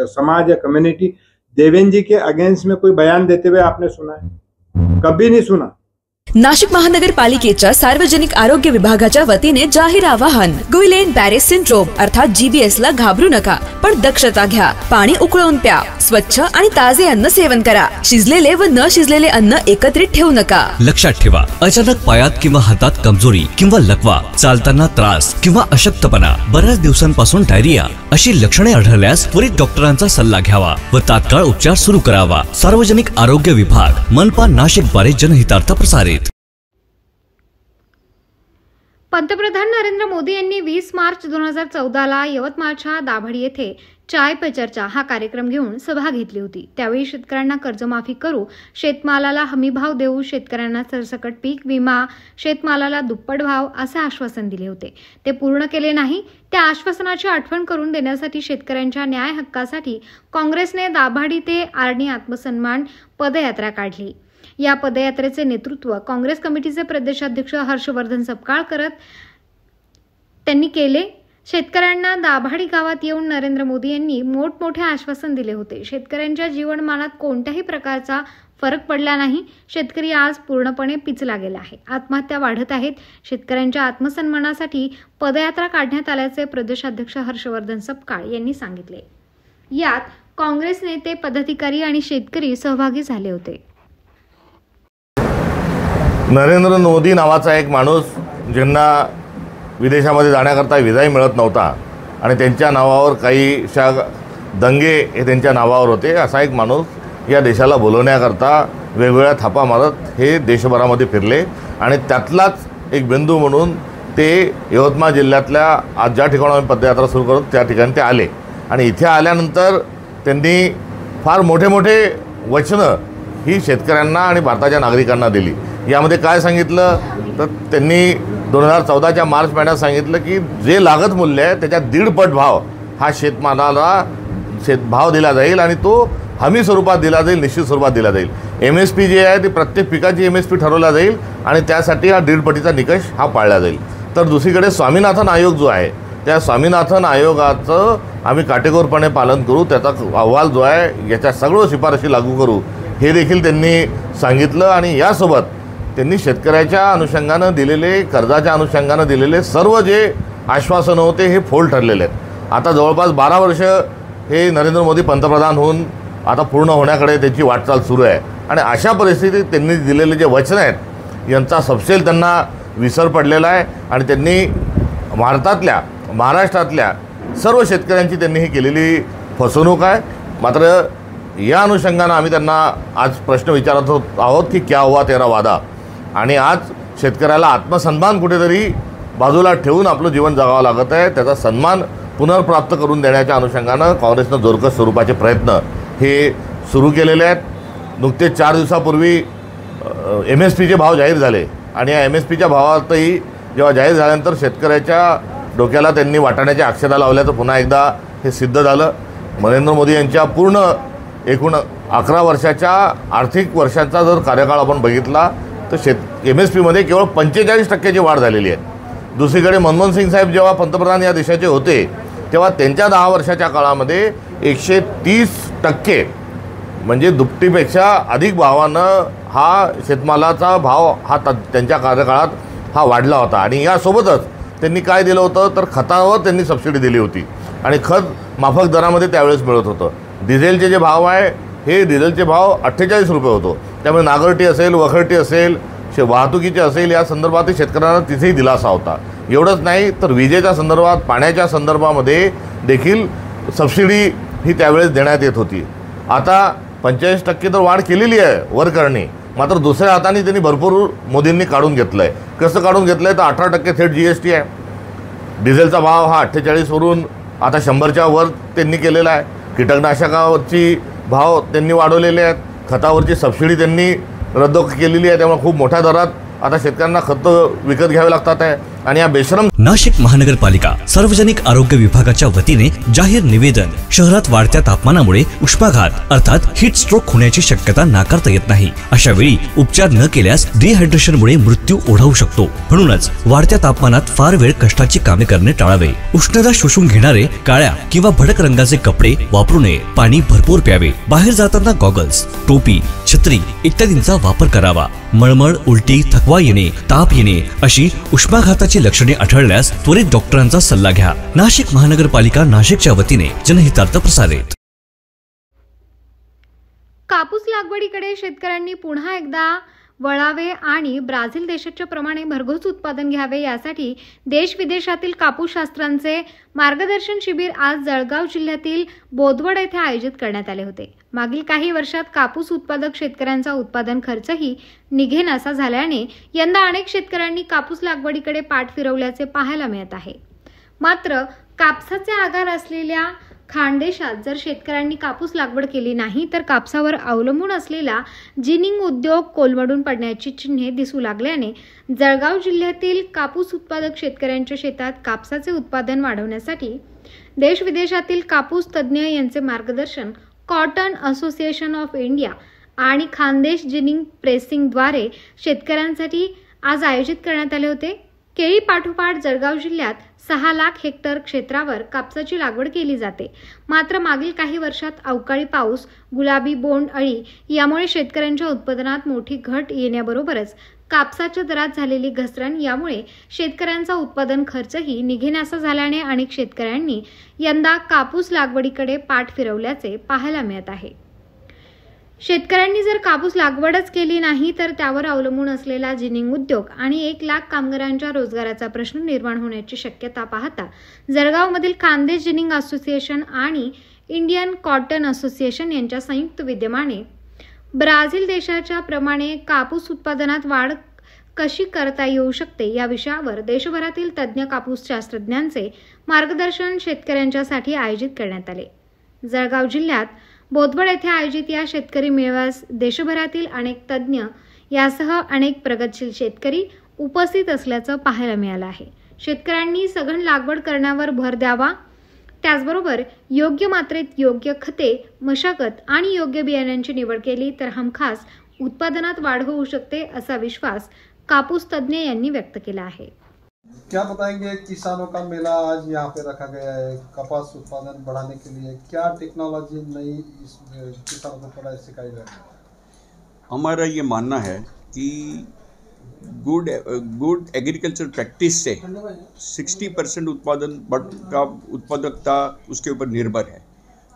समाज या कम्युनिटी देवेंद्र जी के अगेंस्ट में कोई बयान देते हुए आपने सुना है? कभी नहीं सुना। नाशिक महानगरपालिकेच्या सार्वजनिक आरोग्य विभागाच्या वतीने जाहीर आवाहन, गुइलेन बॅरे सिंड्रोम अर्थात GBS ला घाबरू नका, पण दक्षता घ्या. पाणी उकळून प्या, स्वच्छ आणि ताजे अन्न सेवन करा. शिजलेले व न शिजलेले अन्न एकत्रित ठेवू नका. लक्षात ठेवा, अचानक पायात किंवा हातात कमजोरी किंवा लकवा, चालताना त्रास किंवा अशक्तपणा, बऱ्याच दिवसांपासून डायरिया अशी लक्षणे आढळल्यास त्वरित डॉक्टरांचा सल्ला घ्यावा व तात्काळ उपचार सुरू करावा. सार्वजनिक आरोग्य विभाग, मनपा नाशिक द्वारे जनहितार्थ प्रसारित. पंतप्रधान नरेंद्र मोदी यांनी 20 मार्च 2014ला यवतमाळच्या दाभडी येथे चाय पे चर्चा हा कार्यक्रम घेऊन सभा घेतली होती. त्यावेळी शेतकऱ्यांना कर्जमाफी करू, शेतमालाला हमीभाव देऊ, शेतकऱ्यांना सरसकट पीक विमा, शेतमालाला दुप्पट भाव असे आश्वासन दिले होते. ते पूर्ण केले नाही. त्या आश्वासनाची आठवण करून देण्यासाठी शेतकऱ्यांच्या न्याय हक्कासाठी काँग्रेसने दाभाडी ते आर्णी आत्मसन्मान पदयात्रा काढली. या पदयात्रेचे नेतृत्व काँग्रेस कमिटीचे प्रदेशाध्यक्ष हर्षवर्धन सपकाळ करत त्यांनी केले. शेतकऱ्यांना दाभाडी गावात येऊन नरेंद्र मोदी यांनी मोठमोठे आश्वासन दिले होते. शेतकऱ्यांच्या जीवनमानात कोणत्याही प्रकारचा फरक पडला नाही. शेतकरी आज पूर्णपणे पिचला गेला आहे. आत्महत्या वाढत आहेत. शेतकऱ्यांच्या आत्मसन्मानासाठी पदयात्रा काढण्यात आल्याचे प्रदेशाध्यक्ष हर्षवर्धन सपकाळ यांनी सांगितले. यात काँग्रेस नेते, पदाधिकारी आणि शेतकरी सहभागी झाले होते. नरेंद्र मोदी नावाचा एक माणूस, ज्यांना विदेशामध्ये जाण्याकरता व्हिसाही मिळत नव्हता आणि त्यांच्या नावावर काहीशा दंगे हे त्यांच्या नावावर होते, असा एक माणूस या देशाला बोलवण्याकरता वेगवेगळ्या थापा मारत हे देशभरामध्ये फिरले आणि त्यातलाच एक बिंदू म्हणून ते यवतमाळ जिल्ह्यातल्या आज ज्या ठिकाणी आम्ही पदयात्रा सुरू करतो त्या ठिकाणी ते आले आणि इथे आल्यानंतर त्यांनी फार मोठे मोठे वचनं ही शेतकऱ्यांना आणि भारताच्या नागरिकांना दिली. यामध्ये काय सांगितलं तर त्यांनी 2014च्या मार्च महिन्यात सांगितलं की जे लागत मूल्य आहे त्याच्या 1.5 पट भाव हा शेतमालाला भाव दिला जाईल आणि तो हमी स्वरूपात दिला जाईल, निश्चित स्वरूपात दिला जाईल. MSP जी आहे ती प्रत्येक पिकाची MSP ठरवला जाईल आणि त्यासाठी हा 1.5 पटीचा निकष हा पाळला जाईल. तर दुसरीकडे स्वामीनाथन आयोग जो आहे त्या स्वामीनाथन आयोगाचं आम्ही काटेकोरपणे पालन करू, त्याचा अहवाल जो आहे याच्या सर्व शिफारशी लागू करू हे देखील त्यांनी सांगितलं. आणि यासोबत त्यांनी शेतकऱ्याच्या अनुषंगानं दिलेले, कर्जाच्या अनुषंगानं दिलेले सर्व जे आश्वासनं होते हे फोल ठरलेले आहेत. आता जवळपास 12 वर्ष हे नरेंद्र मोदी पंतप्रधान होऊन आता पूर्ण होण्याकडे त्यांची वाटचाल सुरू आहे आणि अशा परिस्थितीत त्यांनी दिलेले जे वचनं आहेत यांचा सपशेल त्यांना विसर पडलेला आहे आणि त्यांनी भारतातल्या, महाराष्ट्रातल्या सर्व शेतकऱ्यांची त्यांनी ही केलेली फसवणूक आहे. मात्र या अनुषंगानं आम्ही त्यांना आज प्रश्न विचारत आहोत की क्या हुआ तेरा वादा. आणि आज शेतकऱ्याला आत्मसन्मान कुठेतरी बाजूला ठेवून आपलं जीवन जगावं लागत आहे. त्याचा सन्मान पुनर्प्राप्त करून देण्याच्या अनुषंगानं काँग्रेसनं जोरकस स्वरूपाचे प्रयत्न हे सुरू केलेले आहेत। नुकतेच 4 दिवसापूर्वी MSPचे भाव जाहीर झाले आणि या MSPच्या भावातही जेव्हा जाहीर झाल्यानंतर शेतकऱ्याच्या डोक्याला त्यांनी वाटाण्याच्या अक्षता लावल्याचं पुन्हा एकदा हे सिद्ध झालं। नरेंद्र मोदी यांच्या पूर्ण एकूण 11 वर्षाच्या आर्थिक वर्षांचा जर कार्यकाळ आपण बघितला तर MSPमध्ये केवळ 45% वाढ झालेली आहे। दुसरीकडे मनमोहन सिंग साहेब जेव्हा पंतप्रधान या देशाचे होते तेव्हा त्यांच्या 10 वर्षाच्या काळामध्ये 130% म्हणजे दुपटीपेक्षा अधिक भावानं हा शेतमालाचा भाव हा त्यांच्या कार्यकाळात हा वाढला होता। आणि यासोबतच त्यांनी काय दिलं होतं तर खतावर त्यांनी सबसिडी दिली होती आणि खत माफक दरामध्ये त्यावेळेस मिळत होतं। डिझेलचे जे भाव आहे हे डिझेलचे भाव 48 रुपये होतो, त्यामुळे नागरटी असेल, वखरटी असेल, वाहतुकीचे असेल या संदर्भात शेतकऱ्यांना तिथेही दिलासा होता। एवढंच नाही तर विजेच्या संदर्भात, पाण्याच्या संदर्भामध्ये देखील सबसिडी ही त्यावेळेस देण्यात येत होती। आता 45% तर वाढ केलेली आहे वरकरणी, मात्र दुसऱ्या हाताने त्यांनी भरपूर मोदींनी काढून घेतलं आहे। कसं काढून घेतलं आहे तर 18% थेट GST आहे। डिझेलचा भाव हा 48वरून आता 100च्या वर त्यांनी केलेला आहे। कीटकनाशकावरची भाव त्यांनी वाढवलेले आहेत, खतावरची सबसिडी त्यांनी रद्द केलेली आहे, त्यामुळे खूप मोठ्या दरात आता शेतकऱ्यांना खतं विकत घ्यावे लागतात आहे। आणि या बेशरम नाशिक महानगरपालिका सार्वजनिक आरोग्य विभागाच्या वतीने जाहीर निवेदन, शहरात वाढत्या तापमानामुळे उष्माघात अर्थात हीट स्ट्रोक होण्याची शक्यता नाकारता येत नाही। अशा वेळी उपचार न केल्यास डिहायड्रेशनमुळे मृत्यू ओढावू शकतो। म्हणूनच वाढत्या तापमानात फार वेळ कष्टाची कामे करणे टाळावे। उष्णता शोषून घेणारे काळ्या किंवा भडक रंगाचे कपडे वापरू नये। पाणी भरपूर प्यावे। बाहेर जाताना गॉगल्स, टोपी, छत्री इत्यादींचा वापर करावा। मळमळ, उलटी, थकवा येणे, ताप येणे अशी उष्माघाताची लक्षणे आढळल्यास त्वरित डॉक्टरांचा सल्ला घ्या। नाशिक महानगरपालिका नाशिकच्या वतीने जनहितार्थ प्रसारित। कापूस लागवडीकडे शेतकऱ्यांनी पुन्हा एकदा वळावे आणि ब्राझील देशाच्या प्रमाणे भरघोस उत्पादन घ्यावे यासाठी देश विदेशातील कापूस शास्त्रांचे मार्गदर्शन शिबिर आज जळगाव जिल्ह्यातील बोदवड येथे आयोजित करण्यात आले होते। मागील काही वर्षात कापूस उत्पादक शेतकऱ्यांचा उत्पादन खर्चही निघेनासा झाल्याने यंदा अनेक शेतकऱ्यांनी कापूस लागवडीकडे पाठ फिरवल्याचे पाहायला मिळत आहे। मात्र कापसाचे आगार असलेल्या खानदेशात जर शेतकऱ्यांनी कापूस लागवड केली नाही तर कापसावर अवलंबून असलेला जिनिंग उद्योग कोलमडून पडण्याची चिन्हे दिसू लागल्याने जळगाव जिल्ह्यातील कापूस उत्पादक शेतकऱ्यांच्या शेतात कापसाचे उत्पादन वाढवण्यासाठी देश विदेशातील कापूस तज्ज्ञ यांचे मार्गदर्शन कॉटन असोसिएशन ऑफ इंडिया आणि खानदेश जिनिंग प्रेसिंगद्वारे शेतकऱ्यांसाठी आज आयोजित करण्यात आले होते। केळी पाठोपाठ जळगाव जिल्ह्यात 6 लाख हेक्टर क्षेत्रावर कापसाची लागवड केली जाते। मात्र मागील काही वर्षात अवकाळी पाऊस, गुलाबी बोंड अळी यामुळे शेतकऱ्यांच्या उत्पादनात मोठी घट येण्याबरोबरच कापसाच्या दरात झालेली घसरण यामुळे शेतकऱ्यांचा उत्पादन खर्चही निघेनासा झाल्याने अनेक शेतकऱ्यांनी यंदा कापूस लागवडीकडे पाठ फिरवल्याचे पाहायला मिळत आहे। शेतकऱ्यांनी जर कापूस लागवडच केली नाही तर त्यावर अवलंबून असलेला जिनिंग उद्योग आणि 1 लाख कामगारांच्या रोजगाराचा प्रश्न निर्माण होण्याची शक्यता पाहता जळगावमधील खानदेश जिनिंग असोसिएशन आणि इंडियन कॉटन असोसिएशन यांच्या संयुक्त विद्यमाने ब्राझील देशाच्या प्रमाणे कापूस उत्पादनात वाढ कशी करता येऊ शकते या विषयावर देशभरातील तज्ज्ञ कापूस शास्त्रज्ञांचे मार्गदर्शन शेतकऱ्यांच्यासाठी आयोजित करण्यात आले। जळगाव जिल्ह्यात बोदवड येथे आयोजित या शेतकरी मेळाव्यास देशभरातील अनेक तज्ज्ञ यासह अनेक प्रगतशील शेतकरी उपस्थित असल्याचं पाहायला मिळालं आहे। शेतकऱ्यांनी सघन लागवड करण्यावर भर द्यावा, त्याचबरोबर योग्य मात्रेत योग्य खते, मशागत आणि योग्य बियाण्यांची निवड केली तर हमखास उत्पादनात वाढ होऊ शकते असा विश्वास कापूस तज्ज्ञ यांनी व्यक्त केला आहे। क्या बताएंगे, किसानों का मेला आज यहाँ पे रखा गया है कपास उत्पादन बढ़ाने के लिए, क्या टेक्नोलॉजी नई किसानों को थोड़ा सिखाई जा रही है? हमारा ये मानना है कि गुड एग्रीकल्चर प्रैक्टिस से 60% उत्पादकता उसके ऊपर निर्भर है।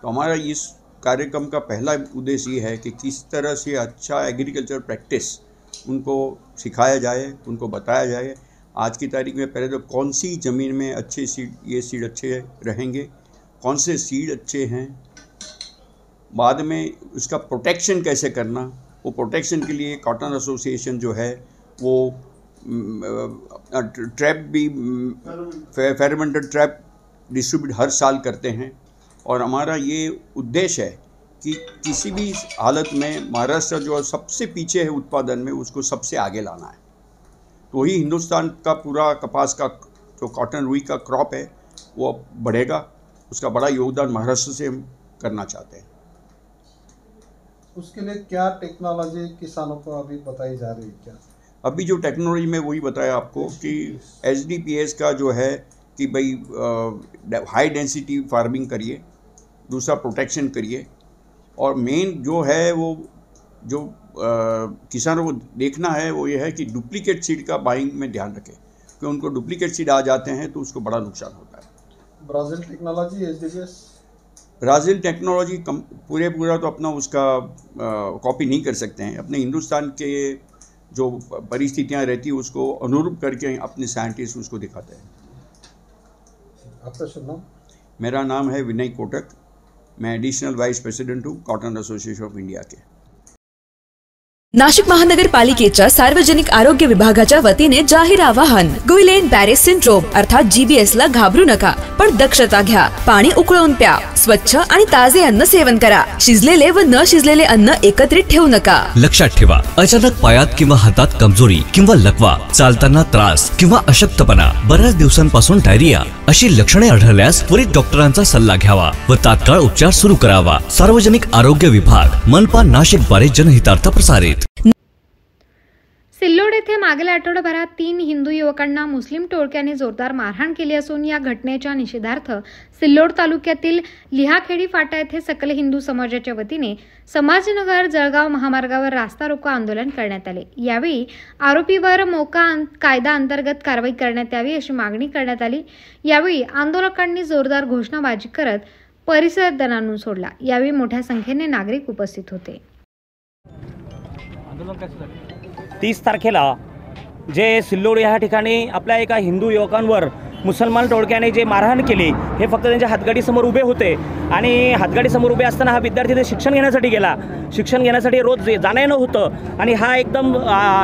तो हमारा इस कार्यक्रम का पहला उद्देश्य ये है कि किस तरह से अच्छा एग्रीकल्चर प्रैक्टिस उनको सिखाया जाए, उनको बताया जाए। आज की तारीख में पहले तो कौन सी ज़मीन में अच्छे सीड, ये सीड अच्छे रहेंगे, कौन से सीड अच्छे हैं, बाद में उसका प्रोटेक्शन कैसे करना, वो प्रोटेक्शन के लिए कॉटन एसोसिएशन जो है वो ट्रैप भी फेरोमोन ट्रैप डिस्ट्रीब्यूट हर साल करते हैं। और हमारा ये उद्देश्य है कि किसी भी हालत में महाराष्ट्र जो सबसे पीछे है उत्पादन में, उसको सबसे आगे लाना है। तो ही हिंदुस्तान का पूरा कपास का जो कॉटन रुई का क्रॉप है वो बढ़ेगा। उसका बड़ा योगदान महाराष्ट्र से हम करना चाहते हैं। उसके लिए क्या टेक्नोलॉजी किसानों को अभी बताई जा रही है? क्या अभी जो टेक्नोलॉजी में वही बताया आपको कि HDPS का जो है कि भाई हाई डेंसिटी फार्मिंग करिए, दूसरा प्रोटेक्शन करिए, और मेन जो है वो जो किसानों को देखना है वो ये है कि डुप्लीकेट सीड का बाइंग में ध्यान रखें, क्योंकि उनको डुप्लीकेट सीड आ जाते हैं तो उसको बड़ा नुकसान होता है। Brazil technology HDPS, Brazil technology पूरा तो अपना उसका कॉपी नहीं कर सकते हैं। अपने हिंदुस्तान के जो परिस्थितियाँ रहती है उसको अनुरूप करके अपने साइंटिस्ट उसको दिखाते हैं। आपका शुभ नाम? मेरा नाम है विनय कोटक, मैं एडिशनल वाइस प्रेसिडेंट हूँ कॉटन असोसिएशन ऑफ इंडिया के। नाशिक महानगरपालिकेच्या सार्वजनिक आरोग्य विभागाच्या वतीने जाहीर आवाहन. गुइलेन बॅरे सिंड्रोम अर्थात GBS ला घाबरू नका, पण दक्षता घ्या. पाणी उकळून प्या. स्वच्छ आणि ताजे अन्न सेवन करा. शिजलेले व न शिजलेले अन्न एकत्रित ठेवू नका. लक्षात ठेवा, अचानक पायात किंवा हातात कमजोरी किंवा लकवा, चालताना त्रास किंवा अशक्तपणा, बऱ्याच दिवसांपासून डायरिया अशी लक्षणे आढळल्यास त्वरित डॉक्टरांचा सल्ला घ्यावा व तात्काळ उपचार सुरू करावा. सार्वजनिक आरोग्य विभाग, मनपा नाशिक द्वारे जनहितार्थ प्रसारित. सिल्लोड येथे मागील आठवडाभरात 3 हिंदू युवकांना मुस्लिम टोळक्याने जोरदार मारहाण केली असून या घटनेच्या निषेधार्थ सिल्लोड तालुक्यातील लिहाखेडी फाटा येथे सकल हिंदू समाजाच्या वतीने समाजनगर जळगाव महामार्गावर रास्ता रोको आंदोलन करण्यात आले. यावेळी आरोपीवर मोका कायदा अंतर्गत कारवाई करण्यात यावी अशी मागणी करण्यात आली. यावेळी आंदोलकांनी जोरदार घोषणाबाजी करत परिसर दणाणून सोडला. यावेळी मोठ्या संख्येने नागरिक उपस्थित होते. 30 तारखेला जे सिल्लोड या ठिकाणी आपल्या एका हिंदू युवकांवर मुसलमान टोळक्याने जे मारहाण केली, हे फक्त त्यांच्या हातगाडीसमोर उभे होते आणि हातगाडीसमोर उभे असताना हा विद्यार्थी ते शिक्षण घेण्यासाठी गेला. शिक्षण घेण्यासाठी रोज जाणं येणं होतं आणि हा एकदम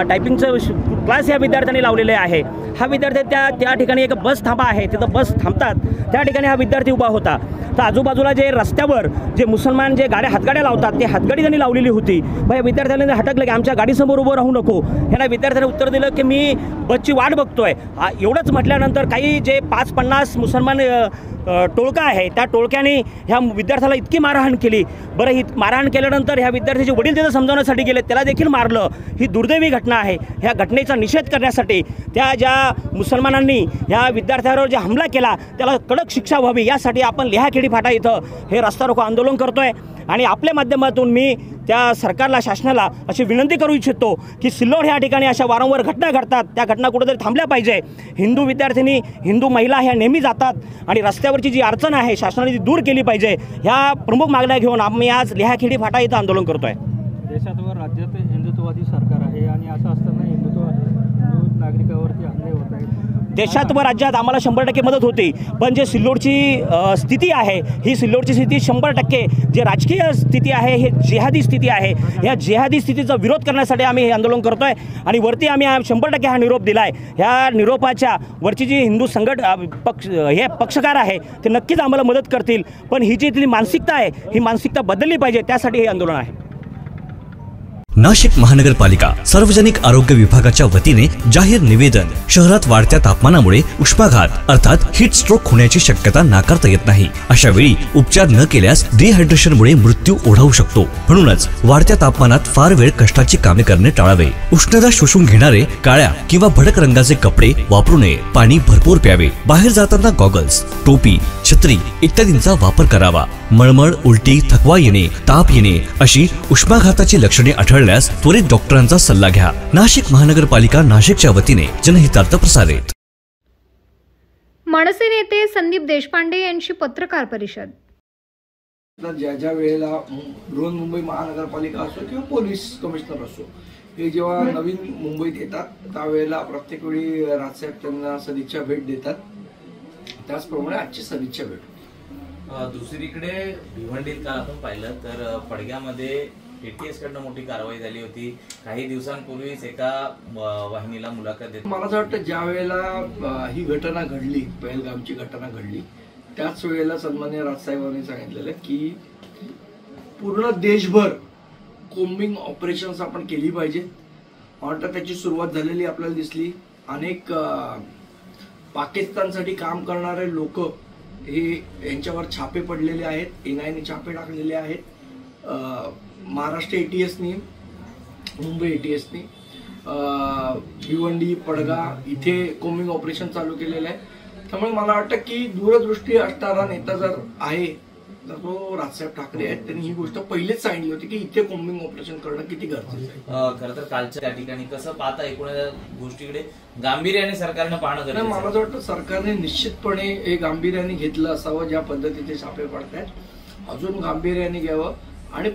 टायपिंगचं क्लास या विद्यार्थ्यांनी लावलेले आहे. हा विद्यार्थी त्या ठिकाणी एक बस थांबा आहे, तिथं बस थांबतात, त्या ठिकाणी हा विद्यार्थी उभा होता. तर आजूबाजूला जे रस्त्यावर जे मुसलमान जे हातगाड्या लावतात, ते हातगाडी त्यांनी लावलेली होती. मग या विद्यार्थ्यांनी हटकलं की आमच्या गाडीसमोर उभं राहू नको. ह्याला विद्यार्थ्याने उत्तर दिलं की मी बसची वाट बघतोय. एवढंच म्हटल्यानंतर काही जे 5-50 मुसलमान टोळका आहे, त्या टोळक्याने ह्या विद्यार्थ्याला इतकी मारहाण केली. बरं, ही मारहाण केल्यानंतर ह्या विद्यार्थ्याचे वडील तिथं समजावण्यासाठी गेले, त्याला देखील मारलं. ही दुर्दैवी घटना आहे. ह्या घटनेचा निषेध करण्यासाठी त्या ज्या मुसलमानांनी ह्या विद्यार्थ्यावर जे हमला केला त्याला कडक शिक्षा व्हावी, यासाठी आपण लिहाखेडी फाटा इथं हे रस्ता रोको आंदोलन करतोय. आणि आपल्या माध्यमातून मी त्या सरकारला, शासनाला अशी विनंती करू इच्छितो की सिल्लोड ह्या ठिकाणी अशा वारंवार घटना घडतात, त्या घटना कुठेतरी थांबल्या पाहिजे. हिंदू विद्यार्थिनी, हिंदू महिला ह्या नेहमी जातात आणि रस्त्यावरची जी अडचण आहे शासनाने ती दूर केली पाहिजे. ह्या प्रमुख मागण्या घेऊन आम्ही आज लिहाखेडी फाटा इथं आंदोलन करतोय. देशात व राज्यात हिंदुत्ववादी सरकार आहे आणि असं असताना हिंदू नागरिकावरती हल्ले होत आहेत. देशात व राज्यात आम्हाला 100% मदत होती, पण जे सिल्लोडची स्थिती आहे, ही सिल्लोडची स्थिती 100% जे राजकीय स्थिती आहे, हे जिहादी स्थिती आहे. या जिहादी स्थितीचा विरोध करण्यासाठी आम्ही हे आंदोलन करतोय आणि वरती आम्ही 100% हा निरोप दिला आहे. ह्या निरोपाच्या वरची जी हिंदू हे पक्षकार आहे ते नक्कीच आम्हाला मदत करतील, पण ही जी इथली मानसिकता आहे ही मानसिकता बदलली पाहिजे, त्यासाठी हे आंदोलन आहे. नाशिक महानगरपालिका सार्वजनिक आरोग्य विभागाच्या वतीने जाहीर निवेदन. शहरात वाढत्या तापमानामुळे उष्माघात अर्थात हीट स्ट्रोक होण्याची शक्यता नाकारता येत नाही. अशा वेळी उपचार न केल्यास डिहायड्रेशनमुळे मृत्यू ओढावू शकतो. म्हणूनच वाढत्या तापमानात फार वेळ कष्टाची कामे करणे टाळावे. उष्णता शोषून घेणारे काळ्या किंवा भडक रंगाचे कपडे वापरू नये. पाणी भरपूर प्यावे. बाहेर जाताना गॉगल्स, टोपी, छत्री इत्यादींचा वापर करावा. मळमळ, उलटी, थकवा येणे, ताप येणे अशी उष्माघाताची लक्षणे आढळल्यास त्वरित डॉक्टरांचा सल्ला घ्या. नाशिक महानगरपालिका नाशिकच्या वतीने जनहितार्थ प्रसारित. मनसे नेते संदीप देशपांडे यांची पत्रकार परिषद. ज्या वेळेला बृहन्मुंबई महानगरपालिका असो किंवा पोलीस कमिशनर असो, हे जेव्हा नवीन मुंबईत येतात त्यावेळेला प्रत्येक वेळी राजसाहेब त्यांना सदिच्छा भेट देतात. त्याचप्रमाणे आजची सदिच्छा भेट. दुसरीकडे भिवंडीत काल आपण पाहिलं तर पडग्यामध्ये ATS कडनं मोठी कारवाई झाली होती. काही दिवसांपूर्वीच एका वाहिनीला मुलाखत देत. मला असं वाटतं ज्या वेळेला ही घटना घडली, पहलगामची घटना घडली, त्याच वेळेला सन्माननीय राजसाहेबांनी सांगितलेलं की पूर्ण देशभर कोम्बिंग ऑपरेशन्स आपण केली पाहिजे. मला वाटतं त्याची सुरुवात झालेली आपल्याला दिसली. अनेक पाकिस्तानसाठी काम करणारे लोक हे यांच्यावर छापे पडलेले आहेत. NIA छापे टाकलेले आहेत. महाराष्ट्र ATSनी, मुंबई ATSनी भिवंडी, पडगा इथे कोम्बिंग ऑपरेशन चालू केलेलं आहे. त्यामुळे मला वाटतं की दूरदृष्टी असणारा नेता जर आहे तर तो राजसाहेब ठाकरे आहेत. त्यांनी ही गोष्ट पहिलेच सांगितली होती की इथे कोम्बिंग ऑपरेशन करणं किती गरजेचं आहे. खरं तर कालच्या त्या ठिकाणी कसं पाहता एकूण गोष्टीकडे गांभीर्याने सरकारनं पाहणं गरजेचं आहे. मला असं वाटतं सरकारने निश्चितपणे हे गांभीर्याने घेतलं असावं. ज्या पद्धतीचे छापे पडतायत अजून गांभीर्याने घ्यावं आणि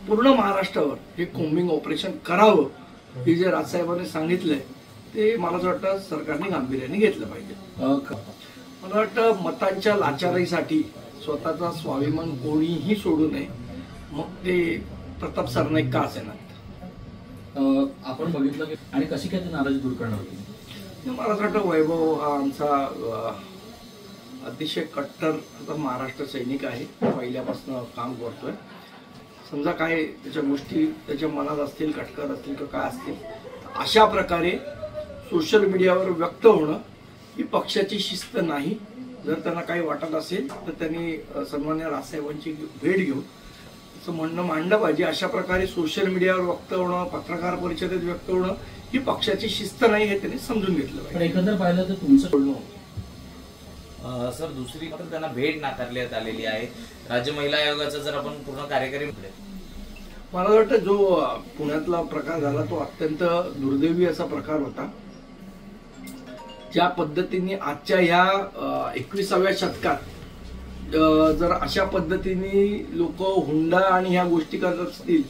पूर्ण महाराष्ट्रावर हे कोम्बिंग ऑपरेशन करावं. हे जे राजसाहेबांनी सांगितलंय ते मला असं वाटतं सरकारने गांभीर्याने घेतलं पाहिजे. मला वाटतं मतांच्या लाचारीसाठी स्वतःचा स्वाभिमान कोणीही सोडू नये. मग ते प्रताप सरनाईक का असेना. आपण बघितलं की आणि कशी काय ती नाराजी दूर करणार होती. मला असं वाटतं वैभव हा आमचा अतिशय कट्टर महाराष्ट्र सैनिक आहे. पहिल्यापासून काम करतोय. समजा काय त्याच्या गोष्टी त्याच्या मनात असतील, कटकर असतील किंवा काय असतील, अशा प्रकारे सोशल मीडियावर व्यक्त होणं ही पक्षाची शिस्त नाही. जर त्यांना काही वाटत असेल तर त्यांनी सन्मान्य राजसाहेबांची भेट घेऊन असं म्हणणं मांडलं पाहिजे. अशा प्रकारे सोशल मीडियावर व्यक्त होणं, पत्रकार परिषदेत व्यक्त होणं ही पक्षाची शिस्त नाही हे त्यांनी समजून घेतलं पाहिजे. एकंदर पाहिलं तर तुमचं बोलणं सर दुसरी मात्र त्यांना भेट नाकारण्यात आलेली आहे. राज्य महिला आयोगाचा जर आपण पूर्ण कार्यकारी मला वाटतं जो पुण्यातला प्रकार झाला तो अत्यंत दुर्दैवी असा प्रकार होता. ज्या पद्धतीने आजच्या ह्या 21व्या शतकात जर अशा पद्धतीने लोक हुंडा आणि ह्या गोष्टी करत असतील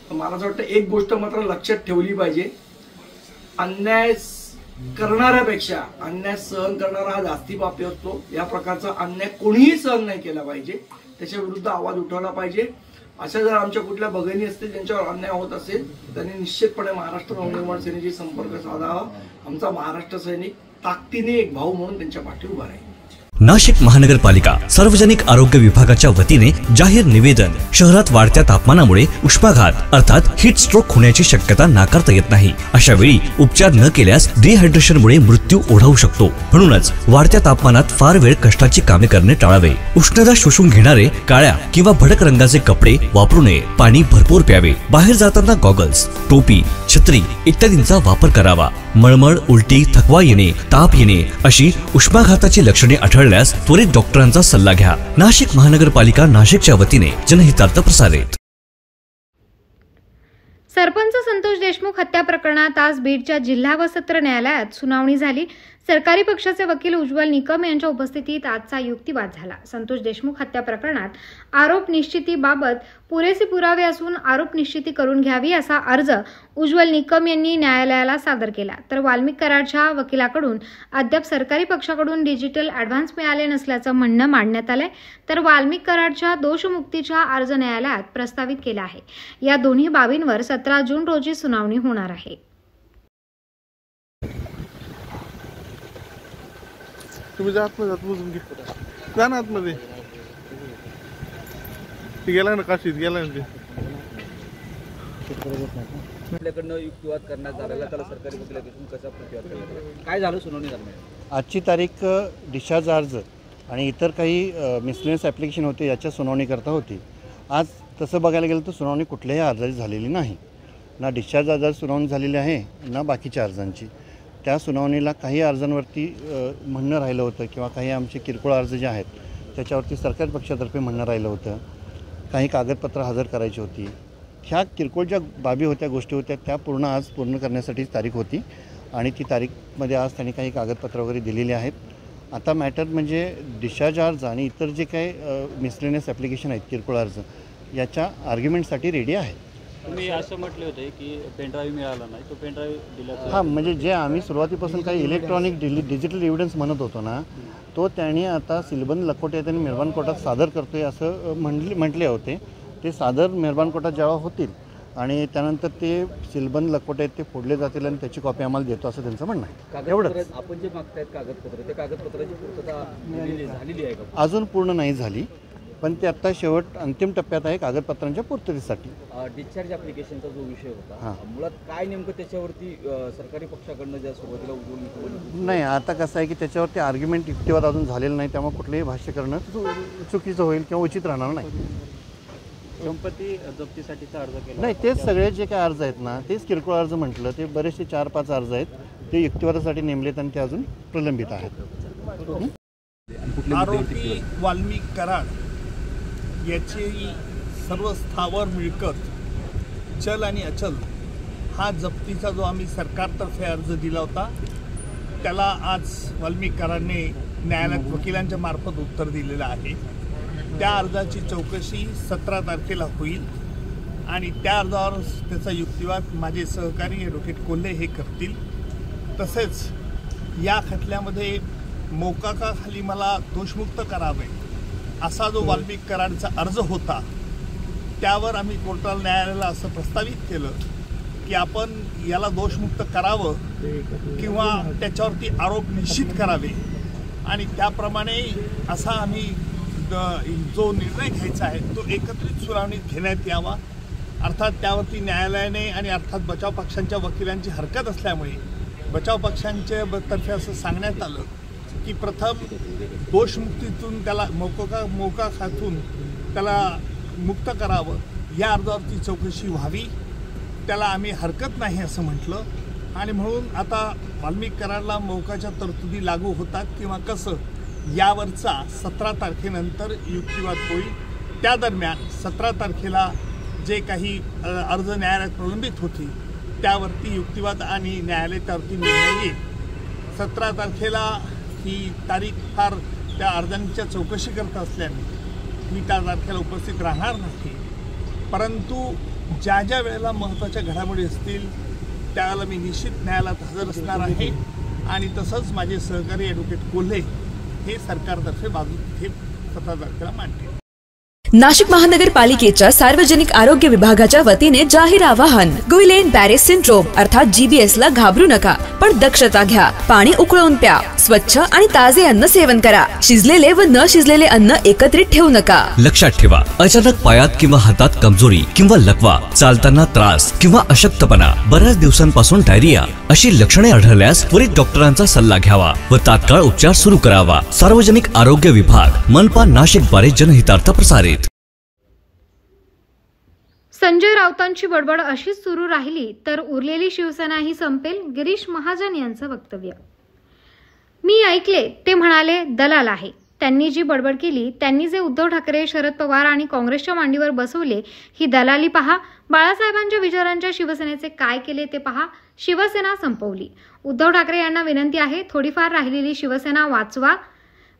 तर मला असं वाटतं एक गोष्ट मात्र लक्षात ठेवली पाहिजे. अन्याय करणाऱ्यापेक्षा अन्याय सहन करणारा हा जास्ती पापी असतो. या प्रकारचा अन्याय कोणीही सहन नाही केला पाहिजे. त्याच्या विरुद्ध आवाज उठवला पाहिजे. अशा जर आमच्या कुठल्या भगिनी असतील ज्यांच्यावर अन्याय होत असेल त्यांनी निश्चितपणे महाराष्ट्र नवनिर्माण सेनेशी संपर्क साधावा. आमचा महाराष्ट्र सैनिक ताकदीने एक भाऊ म्हणून त्यांच्या पाठी उभा राहील. नाशिक महानगरपालिका सार्वजनिक आरोग्य विभागाच्या वतीने जाहीर निवेदन. शहरात वाढत्या तापमानामुळे उष्माघात अर्थात हीट स्ट्रोक होण्याची शक्यता नाकारता येत नाही. अशा वेळी उपचार न केल्यास डिहायड्रेशनमुळे मृत्यू ओढावू शकतो. म्हणूनच वाढत्या तापमानात फार वेळ कष्टाची कामे करणे टाळावे. उष्णता शोषून घेणारे काळ्या किंवा भडक रंगाचे कपडे वापरू नये. पाणी भरपूर प्यावे. बाहेर जाताना गॉगल्स, टोपी, छत्री इत्यादींचा वापर करावा. मळमळ, उलटी, थकवा येणे, ताप येणे अशी उष्माघाताची लक्षणे आढळल्यास त्वरित डॉक्टरांचा सल्ला घ्या. नाशिक महानगरपालिका नाशिकच्या वतीने जनहितार्थ प्रसारित. सरपंच संतोष देशमुख हत्या प्रकरणात आज बीडच्या जिल्हा व सत्र न्यायालयात सुनावणी झाली. सरकारी पक्षाचे वकील उज्ज्वल निकम यांच्या उपस्थितीत आजचा युक्तिवाद झाला. संतोष देशमुख हत्या प्रकरणात आरोप निश्चितीबाबत पुरेसे पुरावे असून आरोप निश्चिती करून घ्यावी असा अर्ज उज्ज्वल निकम यांनी न्यायालयाला सादर केला. तर वाल्मिक कराडच्या वकिलाकडून अद्याप सरकारी पक्षाकडून डिजिटल ॲडव्हान्स मिळाले नसल्याचं म्हणणं मांडण्यात आलंय. तर वाल्मिक कराडच्या दोषमुक्तीचा अर्ज न्यायालयात प्रस्तावित केला आहे. या दोन्ही बाबींवर 17 जून रोजी सुनावणी होणार आहे. तुम्ही जात ना जात बुजून घेत जा ना आतमध्ये. ते गेला ना काशीत गेला ना. ते आपल्याकडनं युक्तिवाद करण्यात आलेला त्याला सरकारी वकिलाकडून कसा प्रतिवाद करण्यात काय झालं सुनावणी दरम्यान. आजची तारीख डिस्चार्ज अर्ज आणि इतर काही मिसलेनियस ॲप्लिकेशन होते याच्या सुनावणीकरता होती. आज तसं बघायला गेलं तर सुनावणी कुठल्याही अर्जाची झालेली नाही. ना डिस्चार्ज अर्जाची सुनावणी झालेली आहे ना बाकीच्या अर्जांची. त्या सुनावणीला काही अर्जांवरती म्हणणं राहिलं होतं किंवा काही आमचे किरकोळ अर्ज जे आहेत त्याच्यावरती सरकारी पक्षातर्फे म्हणणं राहिलं होतं. काही कागदपत्र हजर करायची होती. ह्या किरकोळ ज्या बाबी होत्या, गोष्टी होत्या त्या आज पूर्ण करण्यासाठी तारीख होती आणि ती तारीखमध्ये आज त्यांनी काही कागदपत्र वगैरे दिलेली आहेत. आता मॅटर म्हणजे डिस्चार्ज अर्ज आणि इतर जे काही मिसलेनियस ॲप्लिकेशन आहेत किरकोळ अर्ज याच्या आर्ग्युमेंटसाठी रेडी आहे. तुम्ही असं म्हटले होते की पेनड्राईव्ह मिळाला नाही, तो पेनड्राईव्ह दिला. हां, म्हणजे जे आम्ही सुरुवातीपासून काही इलेक्ट्रॉनिक डिजिटल एव्हिडन्स म्हणत होतो ना तो त्यांनी आता सिलबंद लखोटे त्यांनी मेहरबान कोर्टात सादर करतोय असं म्हटले होते. ते सादर मेहरबान कोर्टात जेव्हा होतील आणि त्यानंतर ते सिलबंद लखोटे ते फोडले जातील आणि त्याची कॉपी आम्हाला देतो असं त्यांचं म्हणणं आहे. एवढंच. आपण जे मागतायत कागदपत्र ते कागदपत्राची पूर्तता झालेली आहे का. अजून पूर्ण नाही झाली. पण ते आत्ता शेवट अंतिम टप्प्यात आहे कागदपत्रांच्या पूर्ततेसाठी. डिस्चार्ज ॲप्लिकेशनचा जो विषय हां. होता, मुळात काय नेमकं त्याच्यावरती सरकारी पक्षाकडनं ज्या सुरुवातीला उठवून नाही, आता कसं आहे की त्याच्यावरती आर्ग्युमेंट युक्तिवाद अजून झालेलं नाही, त्यामुळे कुठलंही भाष्य करणं चुकीचं होईल किंवा उचित राहणार नाही. संपत्ती जप्तीसाठीचा अर्ज केला नाही, तेच सगळे जे काय अर्ज आहेत ना, तेच किरकोळ अर्ज म्हटलं, ते बरेचसे 4-5 अर्ज आहेत, ते युक्तिवादासाठी नेमलेत आणि ते अजून प्रलंबित आहेत. आरोपी वाल्मिक कराड याची सर्व स्थावर मिळकत चल आणि अचल हा जप्तीचा जो आम्ही सरकारतर्फे अर्ज दिला होता, त्याला आज वाल्मिक कराडने न्यायालयात वकिलांच्या मार्फत उत्तर दिलेलं आहे. त्या अर्जाची चौकशी 17 तारखेला होईल आणि त्या अर्जावर त्याचा युक्तिवाद माझे सहकारी ॲडव्होकेट कोल्हे हे करतील. तसेच या खटल्यामध्ये मोकाकाखाली मला दोषमुक्त करावे असा जो वाल्मिक कराडचा अर्ज होता, त्यावर आम्ही कोर्टाला न्यायालयाला असं प्रस्तावित केलं की आपण याला दोषमुक्त करावं किंवा त्याच्यावरती आरोप निश्चित करावे आणि त्याप्रमाणे असा आम्ही जो निर्णय घ्यायचा आहे तो एकत्रित सुनावणीत घेण्यात यावा. अर्थात त्यावरती न्यायालयाने आणि अर्थात बचाव पक्षांच्या वकिलांची हरकत असल्यामुळे बचाव पक्षांच्या तर्फे असं सांगण्यात आलं की प्रथम दोषमुक्तीतून त्याला मोकाखातून त्याला मुक्त करावं, या अर्जावरती चौकशी व्हावी. त्याला आम्ही हरकत नाही असं म्हटलं आणि म्हणून आता वाल्मिक कराडला मोकाच्या तरतुदी लागू होतात किंवा कसं यावरचा 17 तारखेनंतर युक्तिवाद होईल. त्या दरम्यान 17 तारखेला जे काही अर्ज न्यायालयात प्रलंबित होती त्यावरती युक्तिवाद आणि न्यायालय त्यावरती निर्णय येईल. 17 तारखेला ही तारीख फार त्या अर्जांच्या चौकशी करत असल्याने मी त्या तारखेला उपस्थित राहणार नाही, परंतु ज्या ज्या वेळेला महत्त्वाच्या घडामोडी असतील त्यावेळेला मी निश्चित न्यायालयात हजर असणार आहे आणि तसंच माझे सहकारी ॲडव्होकेट कोल्हे हे सरकारतर्फे बाजू हे 17 तारखेला मांडतील. नाशिक महानगरपालिकेच्या सार्वजनिक आरोग्य विभागाच्या वतीने जाहीर आवाहन. गुइलेन बॅरेस सिंड्रोम अर्थात GBS ला घाबरू नका, पण दक्षता घ्या. पाणी उकळून प्या. स्वच्छ आणि ताजे अन्न सेवन करा. शिजलेले व न शिजलेले अन्न एकत्रित ठेवू नका. लक्षात ठेवा, अचानक पायात किंवा हातात कमजोरी किंवा लकवा, चालताना त्रास किंवा अशक्तपणा, बऱ्याच दिवसांपासून डायरिया अशी लक्षणे आढळल्यास त्वरित डॉक्टरांचा सल्ला घ्यावा व तात्काळ उपचार सुरू करावा. सार्वजनिक आरोग्य विभाग, मनपा नाशिक द्वारे जनहितार्थ प्रसारित. संजय राऊतांची बडबड अशीच सुरू राहिली तर उरलेली शिवसेनाही संपेल, गिरीश महाजन यांचं वक्तव्य. मी ऐकले ते म्हणाले दलाल आहे. त्यांनी जी बडबड केली, त्यांनी जे उद्धव ठाकरे, शरद पवार आणि काँग्रेसच्या मांडीवर बसवले, ही दलाली पहा. बाळासाहेबांच्या विचारांच्या शिवसेनेचे काय केले ते पहा. शिवसेना संपवली. उद्धव ठाकरे यांना विनंती आहे, थोडीफार राहिलेली शिवसेना वाचवा.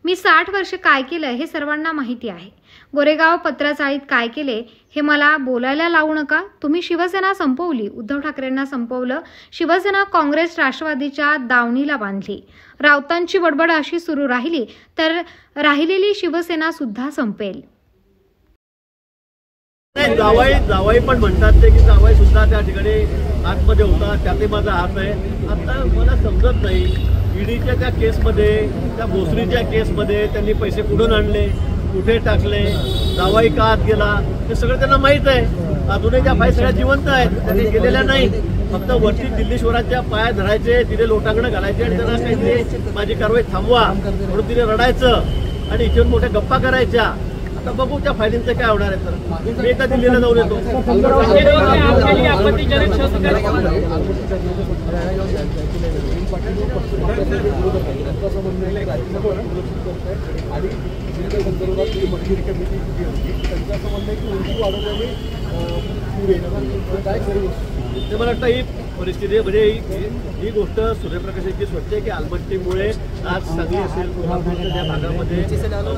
मी 60 वर्ष काय केलं हे सर्वांना माहिती आहे. गोरेगाव पत्राचाळीत काय केले हे मला बोलायला लावू नका. तुम्ही शिवसेना संपवली, उद्धव ठाकरेंना संपवलं. शिवसेना काँग्रेस राष्ट्रवादीच्या दावणीला बांधली. राऊतांची बडबड अशी सुरू राहिली तर राहिलेली शिवसेना सुद्धा संपेल. जावाई पण म्हणतात ते की जावाई सुद्धा त्या ठिकाणी आतमध्ये होता, त्यातही माझा हात आहे. आता मला समजत नाही, ईडीच्या त्या केसमध्ये, त्या भोसरीच्या केसमध्ये त्यांनी पैसे कुठून आणले, कुठे टाकले, जावाई का आत गेला, हे सगळं त्यांना माहीत आहे. अजूनही त्या फाईल सगळ्या जिवंत आहेत, त्यांनी गेलेल्या नाही. फक्त वरती दिल्लीश्वराच्या पाया धरायचे, तिथे लोटांगणं घालायचे आणि त्यांना काहीतरी माझी कारवाई थांबवा म्हणून तिथे रडायचं आणि इथून मोठ्या गप्पा करायच्या. आता बघू त्या फायलींचं काय होणार आहे. तर मी एकदा दिल्लीला जाऊन येतो. ते मला वाटतं ही परिस्थिती म्हणजे ही गोष्ट सूर्यप्रकाशाची स्वच्छ आहे की आलमट्टीमुळे आज सांगली असेल, कोल्हापूरच्या त्या भागामध्ये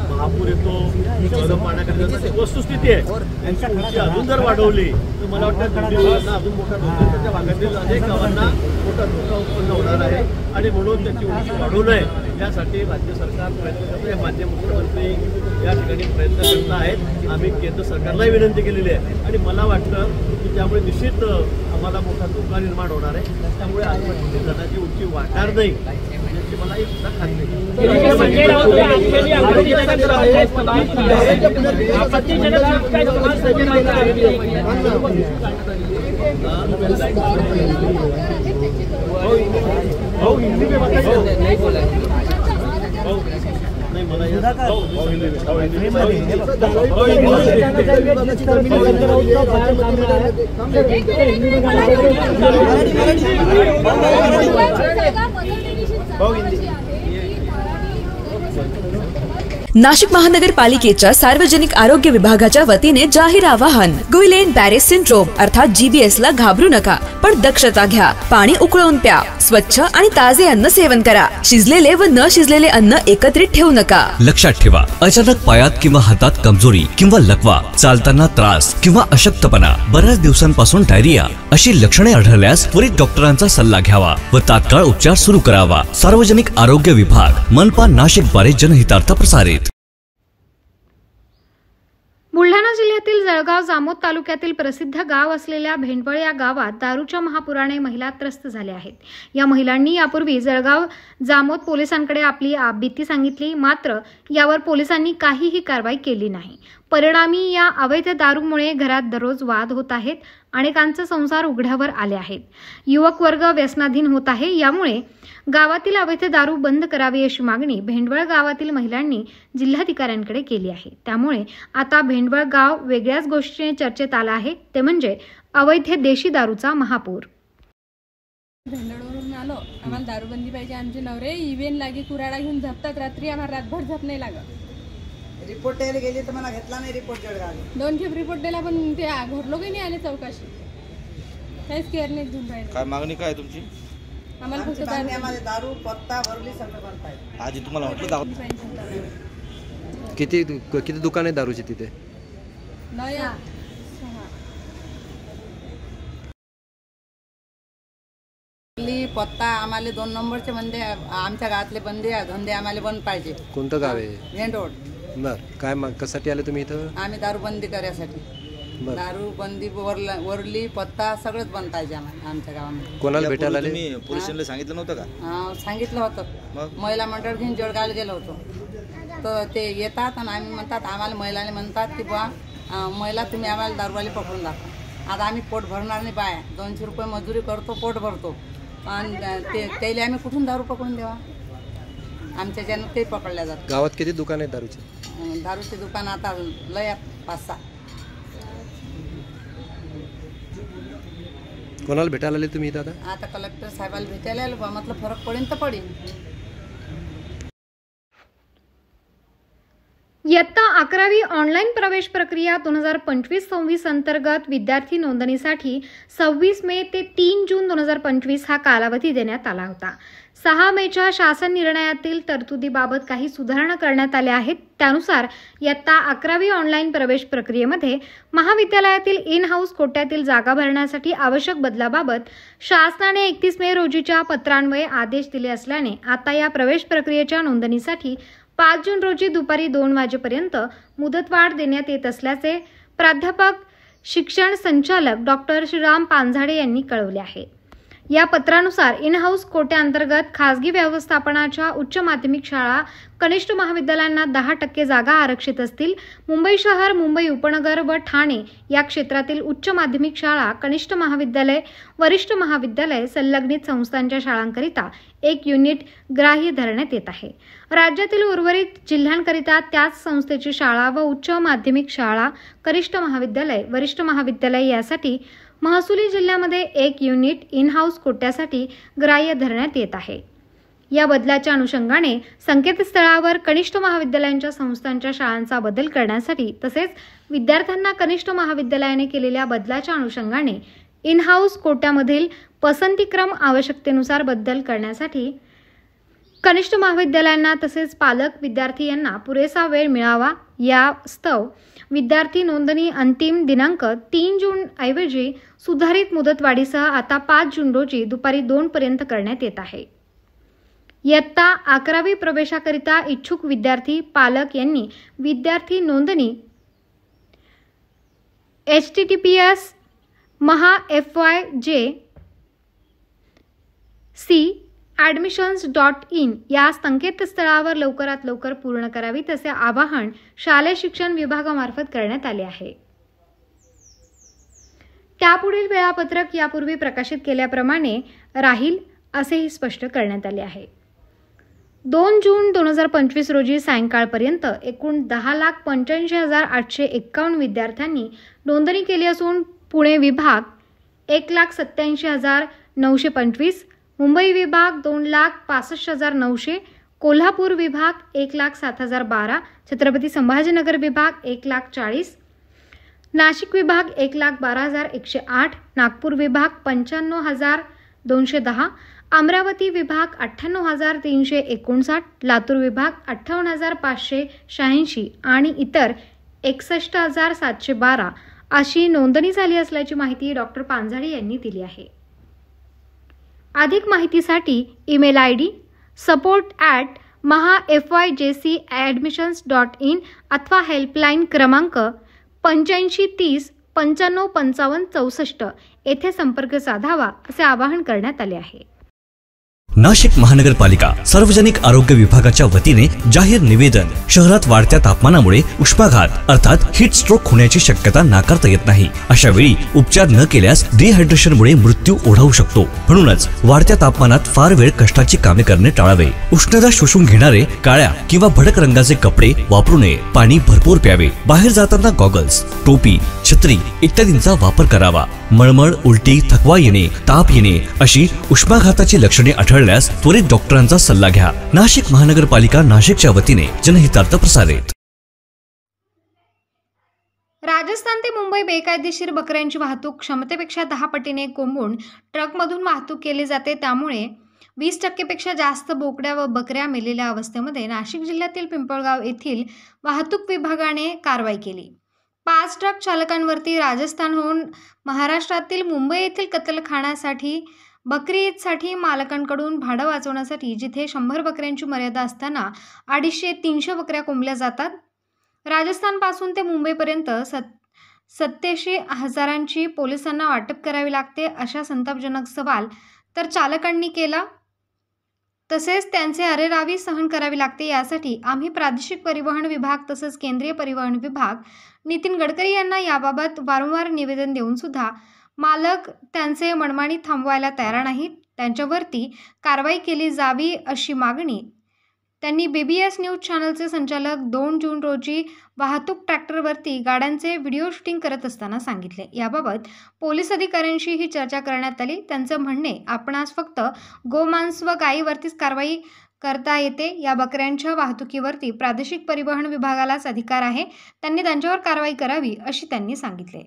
महापूर येतो, पाण्याखाली वस्तुस्थिती आहे. त्यांची उंची अजून जर वाढवली तर मला वाटतं दिल्लीला अजून मोठा धोका, त्याच्या भागातील अनेक गावांना मोठा धोका उत्पन्न होणार आहे आणि म्हणून त्याची उंची वाढवू नये यासाठी राज्य सरकार प्रयत्न करते. माननीय मुख्यमंत्री या ठिकाणी प्रयत्न करत आहेत. आम्ही केंद्र सरकारलाही विनंती केलेली आहे आणि मला वाटतं की त्यामुळे निश्चित आम्हाला मोठा धोका निर्माण होणार आहे. त्यामुळे आलमट्टी धरणाची उंची वाढणार नाही याची मला नाही सुद्धा खात्री नाशिक महानगरपालिकेच्या सार्वजनिक आरोग्य विभागाच्या वतीने जाहीर आवाहन. गुइलेन बॅरे सिंड्रोम अर्थात GBS ला घाबरू नका, पण दक्षता घ्या. पाणी उकळून प्या. स्वच्छ आणि ताजे अन्न सेवन करा. शिजलेले व न शिजलेले अन्न एकत्रित ठेवू नका. लक्षात ठेवा, अचानक पायात किंवा हातात कमजोरी किंवा लकवा, चालताना त्रास किंवा अशक्तपणा, बऱ्याच दिवसांपासून डायरिया अशी लक्षणे आढळल्यास त्वरित डॉक्टरांचा सल्ला घ्यावा व तात्काळ उपचार सुरू करावा. सार्वजनिक आरोग्य विभाग, मनपा नाशिक द्वारे जनहितार्थ प्रसारित. बुलढाणा जिल्ह्यातील जळगाव जामोद तालुक्यातील प्रसिद्ध गाव असलेल्या भेंडवळ या गावात दारूच्या महापुराने महिला त्रस्त झाल्या आहेत. या महिलांनी यापूर्वी जळगाव जामोद पोलिसांकडे आपली भीती सांगितली, मात्र यावर पोलिसांनी काहीही कारवाई केली नाही. परिणामी या अवैध दारूमुळे घरात दररोज वाद होत आहेत. अनेकांचे संसार उघड्यावर आले आहेत. युवक वर्ग व्यसनाधीन होत आहे. यामुळे गावातील अवैध दारू बंद करावी अशी मागणी भेंडवळ गावातील महिलांनी जिल्हाधिकाऱ्यांकडे केली आहे. त्यामुळे आता भेंडवळ गाव वेगळ्याच गोष्टीने चर्चेत आलं आहे, ते म्हणजे अवैध देशी दारूचा महापूर. भेंडवळवरून आलो, आम्हाला दारूबंदी पाहिजे. आमचे नवरे इव्हेन लागे कुराडा घेऊन झपतात रात्री, आम्हाला रातभर झप नाही लागत. रिपोर्ट द्यायला गेली तर मला घेतला नाही रिपोर्ट. जळगाव 2 खेप रिपोर्ट दिला पण ते घर लोकही नाही आले चौकशी. काहीच केअर नाही घेऊन राहिले. काय मागणी काय तुमची? आम्हाला फक्त दारू पत्ता भरली सगळं बंद पाहिजे. आजी तुम्हाला म्हटलं किती दुकान आहे दारूची तिथे? पत्ता आम्हाला 2 नंबरचे बंदे, आमच्या गावातले बंदे धंदे आम्हाला बंद पाहिजे. कोणतं गाव आहे? भेंडवळ. बर, काय कशासाठी आले तुम्ही इथं? आम्ही दारूबंदी करायसाठी. दारूबंदी वरली पत्ता सगळंच बंद पाहिजे आमच्या गावामध्ये. कोणाला भेटायला आले? तुम्ही पोलिसांना सांगितलं नव्हतं का? सांगितलं होतं. महिला मंडळ घेऊन जळगावला गेलो होतो. तर ते येतात आणि आम्ही म्हणतात, आम्हाला महिलाने म्हणतात की बा महिला तुम्ही आम्हाला दारूवाले पकडून दाखवा. आता आम्ही पोट भरणार नाही. बाया 200 रुपये मजुरी करतो, पोट भरतो, आणि त्याला आम्ही कुठून दारू पकडून द्यावा? आमच्या ज्यानं ते पकडल्या जातात. गावात किती दुकान आहेत दारूचे? दारूचे दुकान आता लय 5-6. कोणाला भेटायला आले तुम्ही दादा? आता कलेक्टर साहेबाला भेटायला आलो. म्हटलं फरक पडेल तर पडेल. इयत्ता 11वी ऑनलाईन प्रवेश प्रक्रिया 2025-26 अंतर्गत विद्यार्थी नोंदणीसाठी 26 मे ते 3 जून 2025 हा कालावधी देण्यात आला होता. 6 मेच्या शासन निर्णयातील तरतुदीबाबत काही सुधारणा करण्यात आल्या आहेत. त्यानुसार इयत्ता 11वी ऑनलाईन प्रवेश प्रक्रियेमध्ये महाविद्यालयातील इन हाऊस कोट्यातील जागा भरण्यासाठी आवश्यक बदलाबाबत शासनाने 31 मे रोजीच्या पत्रान्वये आदेश दिले असल्याने आता या प्रवेश प्रक्रियेच्या नोंदणीसाठी 5 जून रोजी दुपारी 2 वाजेपर्यंत मुदतवाढ देण्यात येत असल्याचे प्राध्यापक शिक्षण संचालक डॉक्टर श्रीराम पांझाडे यांनी कळवले आहे. या पत्रानुसार इन हाऊस कोट्याअंतर्गत खासगी व्यवस्थापनाच्या उच्च माध्यमिक शाळा कनिष्ठ महाविद्यालयांना 10% जागा आरक्षित असतील. मुंबई शहर, मुंबई उपनगर व ठाणे या क्षेत्रातील उच्च माध्यमिक शाळा, कनिष्ठ महाविद्यालय, वरिष्ठ महाविद्यालय, संलग्नित संस्थांच्या शाळांकरिता 1 युनिट ग्राह्य धरण्यात येत आहे. राज्यातील उर्वरित जिल्ह्यांकरिता त्याच संस्थेची शाळा व उच्च माध्यमिक शाळा, कनिष्ठ महाविद्यालय, वरिष्ठ महाविद्यालय यासाठी महसुली जिल्ह्यामध्ये 1 युनिट इन हाऊस कोट्यासाठी ग्राह्य धरण्यात येत आहे. या बदलाच्या अनुषंगाने संकेतस्थळावर कनिष्ठ महाविद्यालयांच्या संस्थांच्या शाळांचा बदल करण्यासाठी तसेच विद्यार्थ्यांना कनिष्ठ महाविद्यालयाने केलेल्या बदलाच्या अनुषंगाने इन हाऊस कोट्यामधील पसंतीक्रम आवश्यकतेनुसार बदल करण्यासाठी कनिष्ठ महाविद्यालयांना तसेच पालक विद्यार्थी यांना पुरेसा वेळ मिळावा यास्तव विद्यार्थी नोंदणी अंतिम दिनांक 3 जून ऐवजी सुधारित मुदतवाढीसह आता 5 जून रोजी दुपारी 2 पर्यंत करण्यात येत आहे. इयत्ता 11वी प्रवेशाकरिता इच्छुक विद्यार्थी पालक यांनी विद्यार्थी नोंदणी https://mahafyj.c admissions.in या संकेतस्थळावर लवकरात लवकर पूर्ण करावी, तसे आवाहन शालेय शिक्षण विभागामार्फत करण्यात आले आहे. त्यापुढील वेळापत्रक यापूर्वी प्रकाशित केल्याप्रमाणे राहील असेही स्पष्ट करण्यात आले आहे. 2 जून 2025 रोजी सायंकाळपर्यंत एकूण 10,85,851 विद्यार्थ्यांनी नोंदणी केली असून पुणे विभाग 1,87,925, मुंबई विभाग 2,65,900, कोल्हापूर विभाग 1,07,012, छत्रपती संभाजीनगर विभाग 1,40,000, नाशिक विभाग 1,12,108, नागपूर विभाग 95,210, अमरावती विभाग 98,359, लातूर विभाग 58,586 आणि इतर 61,712 अशी नोंदणी झाली असल्याची माहिती डॉक्टर पांझाळे यांनी दिली आहे. अधिक माहितीसाठी ईमेल ID support@mahafyjcadmissions.in अथवा हेल्पलाईन क्रमांक 8530 95 55 64 येथे संपर्क साधावा असे आवाहन करण्यात आले आहे. नाशिक महानगरपालिका सार्वजनिक आरोग्य विभागाच्या वतीने जाहीर निवेदन. शहरात वाढत्या तापमानामुळे उष्माघात अर्थात हीट स्ट्रोक होण्याची शक्यता नाकारता येत नाही. अशा वेळी उपचार न केल्यास डिहायड्रेशनमुळे मृत्यू ओढावू शकतो. म्हणूनच वाढत्या तापमानात फार वेळ कष्टाची कामे करणे टाळावे. उष्णता शोषून घेणारे काळ्या किंवा भडक रंगाचे कपडे वापरू नये. पाणी भरपूर प्यावे. बाहेर जाताना गॉगल्स, टोपी, छत्री इत्यादींचा वापर करावा. मळमळ, उलटी, थकवा येणे, ताप येणे अशी उष्माघाताची लक्षणे आढळल्यास त्वरित डॉक्टरांचा सल्ला घ्या. नाशिक महानगरपालिका नाशिकच्या वतीने जनहितार्थ प्रसारित. राजस्थान ते मुंबई बेकायदेशीर बकऱ्यांची वाहतूक क्षमतेपेक्षा 10 पटीने कोंबून ट्रकमधून वाहतूक केली जाते. त्यामुळे 20% पेक्षा जास्त बोकड्या व बकऱ्या मेलेल्या अवस्थेमध्ये नाशिक जिल्ह्यातील पिंपळगाव येथील वाहतूक विभागाने कारवाई केली. 5 ट्रक चालकांवरती राजस्थानहून महाराष्ट्रातील मुंबई येथील कत्तलखान्यासाठी बकरी ईदसाठी मालकांकडून भाडं वाचवण्यासाठी जिथे 100 बकऱ्यांची मर्यादा असताना 250-300 बकऱ्या कोंबल्या जातात. राजस्थानपासून ते मुंबईपर्यंत 87 हजारांची पोलिसांना वाटप करावी लागते. अशा संतापजनक सवाल तर चालकांनी केला. तसेच त्यांचे अरेरावी सहन करावी लागते. यासाठी आम्ही प्रादेशिक परिवहन विभाग तसेच केंद्रीय परिवहन विभाग नितीन गडकरी यांना याबाबत वारंवार निवेदन देऊन सुद्धा मालक त्यांचे मनमानी थांबवायला तयार नाहीत. त्यांच्यावरती कारवाई केली जावी अशी मागणी त्यांनी BBS न्यूज चॅनलचे संचालक 2 जून रोजी वाहतूक ट्रॅक्टरवरती गाड्यांचे व्हिडिओ शूटिंग करत असताना सांगितले. याबाबत पोलीस अधिकाऱ्यांशी ही चर्चा करण्यात आली. त्यांचे म्हणणे, आपणास फक्त गोमांस व गायीवरतीच कारवाई करता येते. या बकऱ्यांच्या वाहतुकीवरती प्रादेशिक परिवहन विभागालाच अधिकार आहे. त्यांनी त्यांच्यावर कारवाई करावी अशी त्यांनी सांगितले.